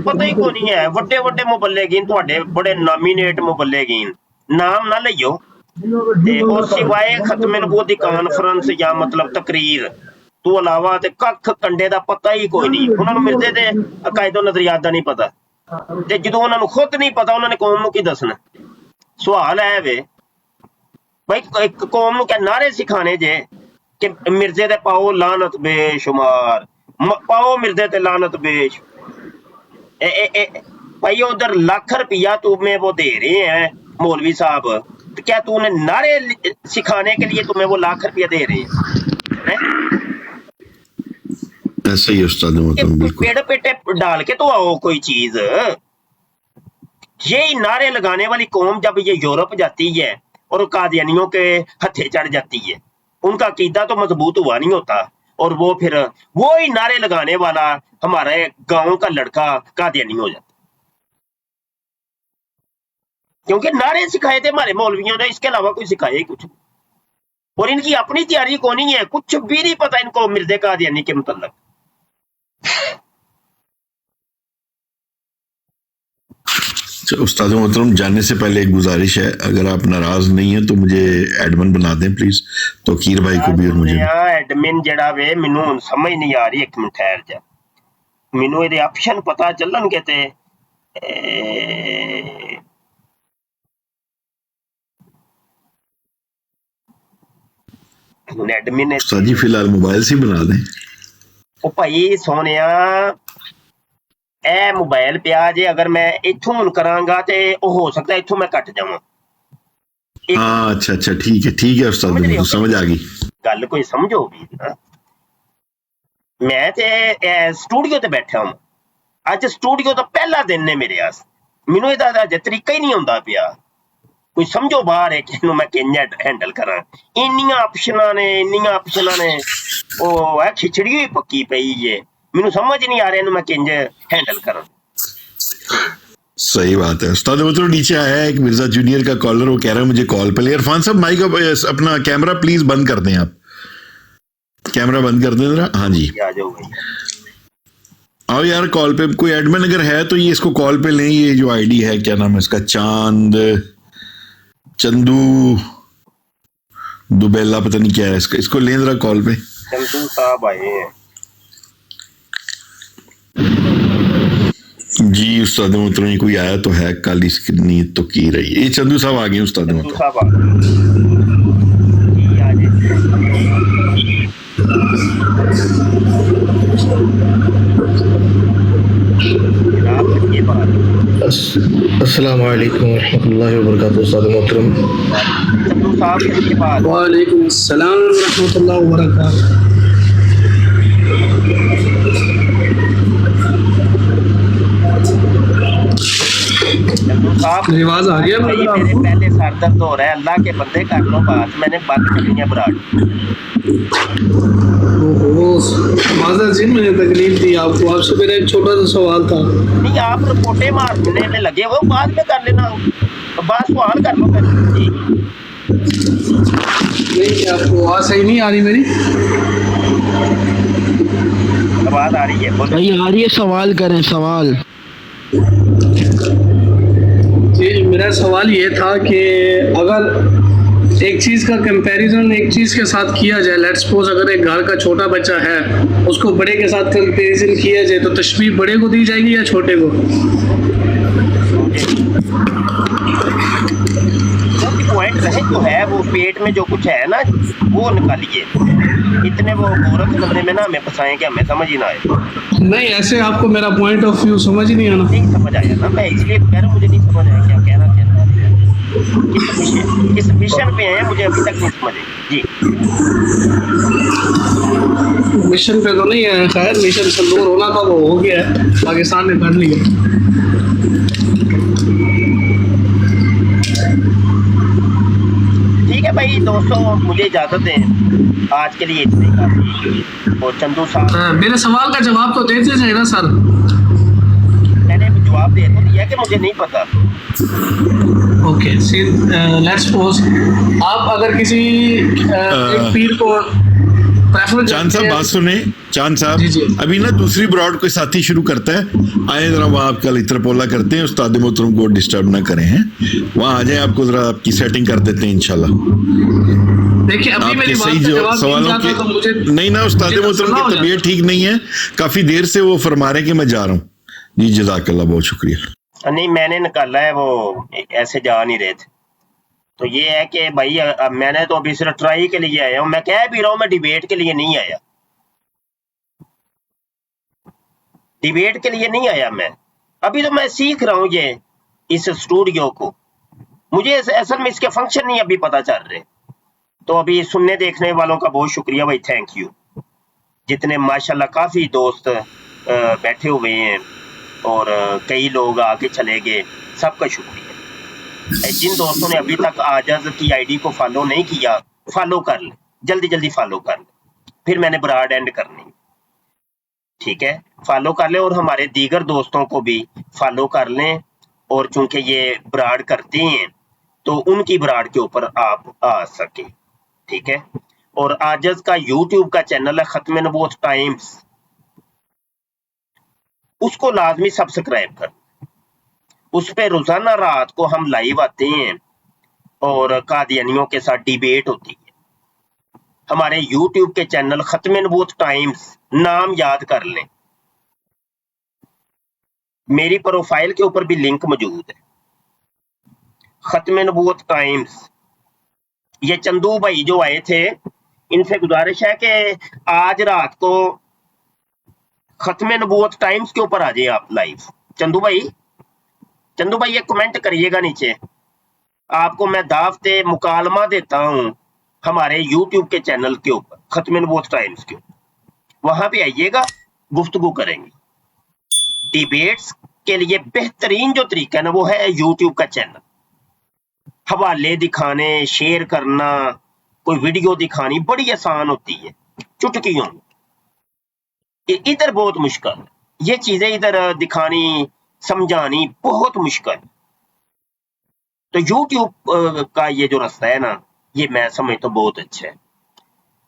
ਪਤਾ ਹੀ ਕੋਈ ਨਹੀਂ ਹੈ। ਵੱਡੇ ਵੱਡੇ ਮੁਬੱਲਿਗੀਨ ਤੁਹਾਡੇ ਬੜੇ ਨਾਮੀਨੇਟ ਮੁਬੱਲਿਗੀਨ, ਨਾਮ ਨਾ ਲਈਓ, ਤੇ ਉਸ ਸਿਵਾਏ ਖਤਮੇ ਨਬੂਵਤ ਦੀ ਕਾਨਫਰੰਸ ਜਾਂ ਮਤਲਬ ਤਕਰੀਰ ਤੋਂ ਇਲਾਵਾ ਤੇ ਕੱਖ ਕੰਡੇ ਦਾ ਪਤਾ ਹੀ ਕੋਈ ਨਹੀਂ। ਉਹਨਾਂ ਨੂੰ ਮਿਰਜ਼ੇ ਦੇ ਅਕਾਇਦੋ ਨਜ਼ਰੀਆਤ ਦਾ ਨਹੀਂ ਪਤਾ, ਤੇ ਜਦੋਂ ਉਹਨਾਂ ਨੂੰ ਖੁਦ ਨਹੀਂ ਪਤਾ ਉਹਨਾਂ ਨੇ ਕੌਮ ਨੂੰ ਕੀ ਦੱਸਣਾ। ਸਵਾਲ ਹੈ ਵੇ ਭਾਈ, ਇੱਕ ਕੌਮ ਨੂੰ ਕਿਆ ਨਾਰੇ ਸਿਖਾਣੇ ਜੇ ਕਿ ਮਿਰਜ਼ੇ ਦੇ ਪਾਓ ਲਾਨਤ ਬੇਸ਼ੁਮਾਰ, ਪਾਓ ਮਿਰਜ਼ੇ ਤੇ ਲਾनत बेश, भाई उधर लाख रुपया तुम्हें वो दे रहे हैं मौलवी साहब, तो क्या तू उन्हें नारे सिखाने के लिए तुम्हें वो लाख रुपया दे रहे हैं? ऐसा ही उस्ताद पेड़ पेटे डाल के तो आओ कोई चीज। यही नारे लगाने वाली कौम जब ये यूरोप जाती है और कादियानियों के हथे चढ़ जाती है, उनका अकीदा तो मजबूत हुआ नहीं होता, और वो फिर वो ही नारे लगाने वाला हमारे गांव का लड़का कादियानी हो जाता। क्योंकि नारे सिखाए थे हमारे मौलवियों ने, इसके अलावा कोई सिखाया ही कुछ नहीं। और इनकी अपनी तैयारी को नहीं है, कुछ भी नहीं पता इनको मिर्ज़ा कादियानी के मुतल्लक। उस्ताद मोहतरम, जाने से पहले एक गुजारिश है, अगर आप नाराज नहीं है तो मुझे एडमिन बना दें प्लीज, तौकीर भाई को भी और मुझे भी। एडमिन जड़ा वे मैनू हुण समझ नहीं आ रही, एक मिनट ठहर जा, मैनू ये ऑप्शन पता चलणगे ते हुण एडमिन उस्ताद जी फिलहाल मोबाइल से ही बना दें। ओ भाई सोनिया, ए मोबाइल पिया जे, अगर मैं इथों हुण करांगा ते ओ हो सकदा इथों मैं कट जावां। हाँ अच्छा अच्छा, ठीक है उस्ताद, मुझे समझ आ गई गल, कोई समझो भी ना। मैं ते स्टूडियो ते बैठा हूं, अज स्टूडियो दा पहला दिन ने मेरे आस, मैनू इहदा अजे तरीका ही नहीं आउंदा पिया, कोई समझो बाहर है कि इहनूं मैं किंज हैंडल करां। इन्नियां ऑप्शनां ने ओ है खिचड़ी ही पक्की पई जे, मैनू समझ नहीं आ रहा इहनूं मैं किंज हैंडल करां। सही बात है उस्ताद मोहतरम। नीचे आया है एक मिर्जा जूनियर का कॉलर, वो कह रहा है मुझे कॉल पे ले। इरफान साहब माइक अपना कैमरा प्लीज बंद कर दें, आप कैमरा बंद कर दें जरा। हाँ जी आ जाओ भाई, आओ यार कॉल पे, कोई एडमिन अगर है तो ये इसको कॉल पे लें। ये जो आईडी है, क्या नाम है इसका, चंदू दुबेला, पता नहीं क्या है इसका, इसको लें जरा कॉल पे। चंदू साहब आए हैं जी उस्ताद मोहतरम, कोई आया तो है, कल इसकी नीयत तो की रही है। ये चंदू साहब आ गए उस्ताद चंदू मोहतरम। साहब आ जी, आ जनाब ये बात। अस्सलाम वालेकुम रहमतुल्लाहि व बरकातुहू उस्ताद मोहतरम। चंदू साहब के बाद वालेकुम अस्सलाम रहमतुल्लाहि व बरकातुहू। चंदू साहब रिवाज आ गया भाई, मेरे पहले सर दर्द हो रहा है, अल्लाह के बंदे कर लो बात, मैंने बंद करनी है ब्राड। माज़र जी, मैंने तकलीफ दी आपको, आपसे मेरा एक छोटा सा सवाल था। नहीं, आप रिपोर्टें मारने में लगे हो, बाद में कर लेना, बात सवाल कर लो पहले जी। नहीं, आपको आवाज़ सही नहीं आ रही मेरी? आवाज आ रही है, बोलो। भाई आ रही है, सवाल करें सवाल। जी, मेरा सवाल ये था कि अगर एक चीज़ का कंपैरिजन एक चीज़ के साथ किया जाए, लेट्स सपोज अगर एक घर का छोटा बच्चा है, उसको बड़े के साथ कंपैरिजन किया जाए, तो तशबीह बड़े को दी जाएगी या छोटे को? पॉइंट रहे जो है, वो पेट में जो कुछ है ना वो निकालिए, इतने वो गोरख कमरे में ना हमें फंसाएं कि हमें समझ ही ना आए। नहीं, ऐसे आपको मेरा पॉइंट ऑफ व्यू समझ ही नहीं आना। नहीं समझ आया ना, मैं इसलिए कह रहा हूँ, मुझे नहीं समझ आया क्या कहना चाहता है, किस मिशन पे है, मुझे अभी तक नहीं समझ आई जी। मिशन पे तो नहीं है, खैर मिशन से दूर होना था, वो हो गया है, पाकिस्तान ने कर लिया। ठीक है भाई दोस्तों, मुझे इजाजत दें, आज के लिए इतने काफी। और चंदू साहब, मेरे सवाल का जवाब तो देते थे ना सर। मैंने जवाब दे तो दिया कि मुझे नहीं पता। ओके, लेट्स सपोज आप अगर किसी एक पीर को चांद साहब बात सुने, चांद साहब अभी ना दूसरी ब्रॉड कोई साथी शुरू करता है, आए जरा वहाँ आपका इतरपोला करते हैं, उस्ताद मोहतरम को डिस्टर्ब ना करें हैं, वहाँ आ जाए, आपको जरा आपकी सेटिंग कर देते हैं इंशाल्लाह। देखिए अभी मेरी बात का जवाब सवालों के तो मुझे नहीं ना, उस्ताद मोहतरम की तबीयत ठीक नहीं है, काफी देर से वो फरमा रहे कि मैं जा रहा हूँ जी। जज़ाकल्लाह, बहुत शुक्रिया। नहीं, मैंने निकाला है, वो ऐसे जा नहीं रहे थे। तो ये है कि भाई मैंने तो अभी सिर्फ ट्राई के लिए आया हूँ, मैं कह भी रहा हूँ मैं डिबेट के लिए नहीं आया, डिबेट के लिए नहीं आया मैं, अभी तो मैं सीख रहा हूँ ये इस स्टूडियो को, मुझे असल में इसके फंक्शन नहीं अभी पता चल रहे। तो अभी सुनने देखने वालों का बहुत शुक्रिया भाई, थैंक यू, जितने माशाल्लाह काफ़ी दोस्त बैठे हुए हैं और कई लोग आके चले गए, सबका शुक्रिया। जिन दोस्तों ने अभी तक आजाज की आईडी को फॉलो नहीं किया, फॉलो कर ले, जल्दी जल्दी फॉलो कर ले, फिर मैंने ब्रॉड एंड करनी, ठीक है, फॉलो कर ले, और हमारे दीगर दोस्तों को भी फॉलो कर लें اور چونکہ یہ براڈ کرتے ہیں تو ان کی براڈ کے اوپر آپ آ سکیں، ٹھیک ہے۔ اور آجز کا یوٹیوب کا چینل ہے ختم نبوت ٹائمز، اس کو لازمی سبسکرائب کر، اس پہ روزانہ رات کو ہم لائیو آتے ہیں اور قادیانیوں کے ساتھ ڈیبیٹ ہوتی ہے۔ ہمارے یوٹیوب کے چینل ختم نبوت ٹائمز، نام یاد کر لیں، میری پروفائل کے اوپر بھی لنک موجود ہے، ختم نبوت ٹائمز۔ یہ چندو بھائی جو آئے تھے، ان سے گزارش ہے کہ آج رات کو ختم نبوت ٹائمز کے اوپر آ جائیں آپ لائیو۔ چندو بھائی یہ کمنٹ کریے گا نیچے، آپ کو میں دعوت مکالمہ دیتا ہوں ہمارے یوٹیوب کے چینل کے اوپر ختم نبوت ٹائمز کے اوپر، وہاں پہ آئیے گا، گفتگو کریں گے۔ ڈیبیٹس کے لیے بہترین جو طریقہ ہے نا وہ ہے یوٹیوب کا چینل، حوالے دکھانے، شیئر کرنا، کوئی ویڈیو دکھانی بڑی آسان ہوتی ہے، چٹکیوں میں۔ ادھر بہت مشکل ہے، یہ چیزیں ادھر دکھانی سمجھانی بہت مشکل ہے۔ تو یوٹیوب کا یہ جو رستہ ہے نا، یہ میں سمجھتا ہوں بہت اچھا ہے۔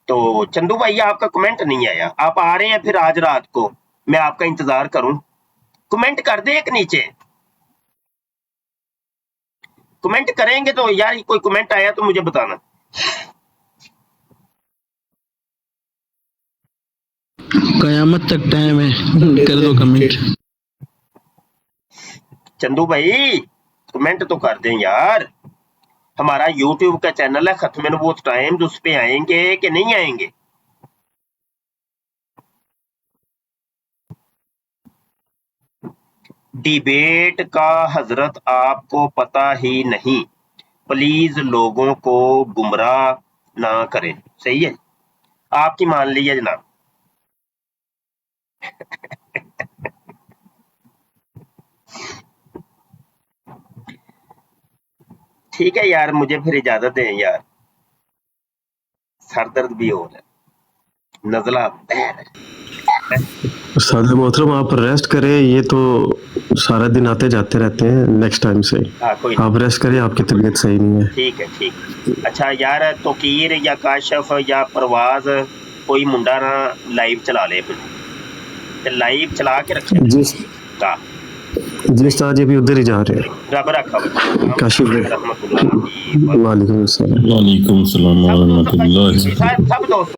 تو چندو بھائی آپ کا کمنٹ نہیں آیا، آپ آ رہے ہیں پھر آج رات کو، میں آپ کا انتظار کروں، کمنٹ کر دیں ایک نیچے، کمنٹ کریں گے تو یار کوئی کمنٹ آیا تو مجھے بتانا۔ قیامت تک ٹائم ہے، کر دو کمنٹ۔ چندو بھائی کمنٹ تو کر دیں یار، ہمارا یوٹیوب کا چینل ہے ختم نبوت ٹائمز، اس پہ آئیں گے کہ نہیں آئیں گے؟ ڈیبیٹ کا حضرت آپ کو پتہ ہی نہیں، پلیز لوگوں کو گمراہ نہ کریں، صحیح ہے، آپ کی مان لیجیے جناب۔ ٹھیک ہے یار، مجھے پھر اجازت دیں یار، سر درد بھی ہو رہا ہے، نزلہ بہر ہے۔ استاد محترم آپ ریسٹ کریں، یہ تو سارا دن آتے جاتے رہتے ہیں، نیکسٹ ٹائم سے ہاں کوئی آپ ریسٹ کریں، آپ کی طبیعت صحیح نہیں ہے۔ ٹھیک ہے ٹھیک ہے۔ اچھا یار توقیر یا کاشف یا پرواز کوئی منڈا نہ لائیو چلا لے، پھر لائیو چلا کے رکھے کا جی استاد جی ابھی ادھر ہی جا رہے ہیں، رب رکھا بچہ کاشف رحمۃ اللہ۔ وعلیکم السلام۔ وعلیکم السلام ورحمۃ اللہ۔ سب دوست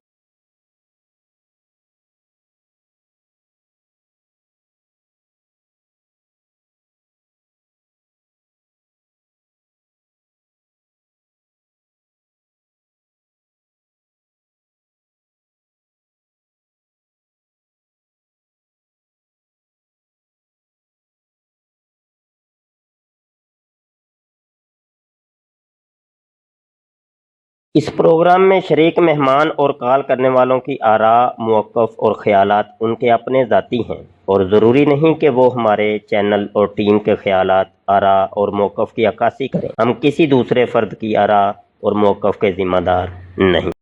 اس پروگرام میں شریک مہمان اور کال کرنے والوں کی آراء، موقف اور خیالات ان کے اپنے ذاتی ہیں اور ضروری نہیں کہ وہ ہمارے چینل اور ٹیم کے خیالات، آراء اور موقف کی عکاسی کریں۔ ہم کسی دوسرے فرد کی آراء اور موقف کے ذمہ دار نہیں۔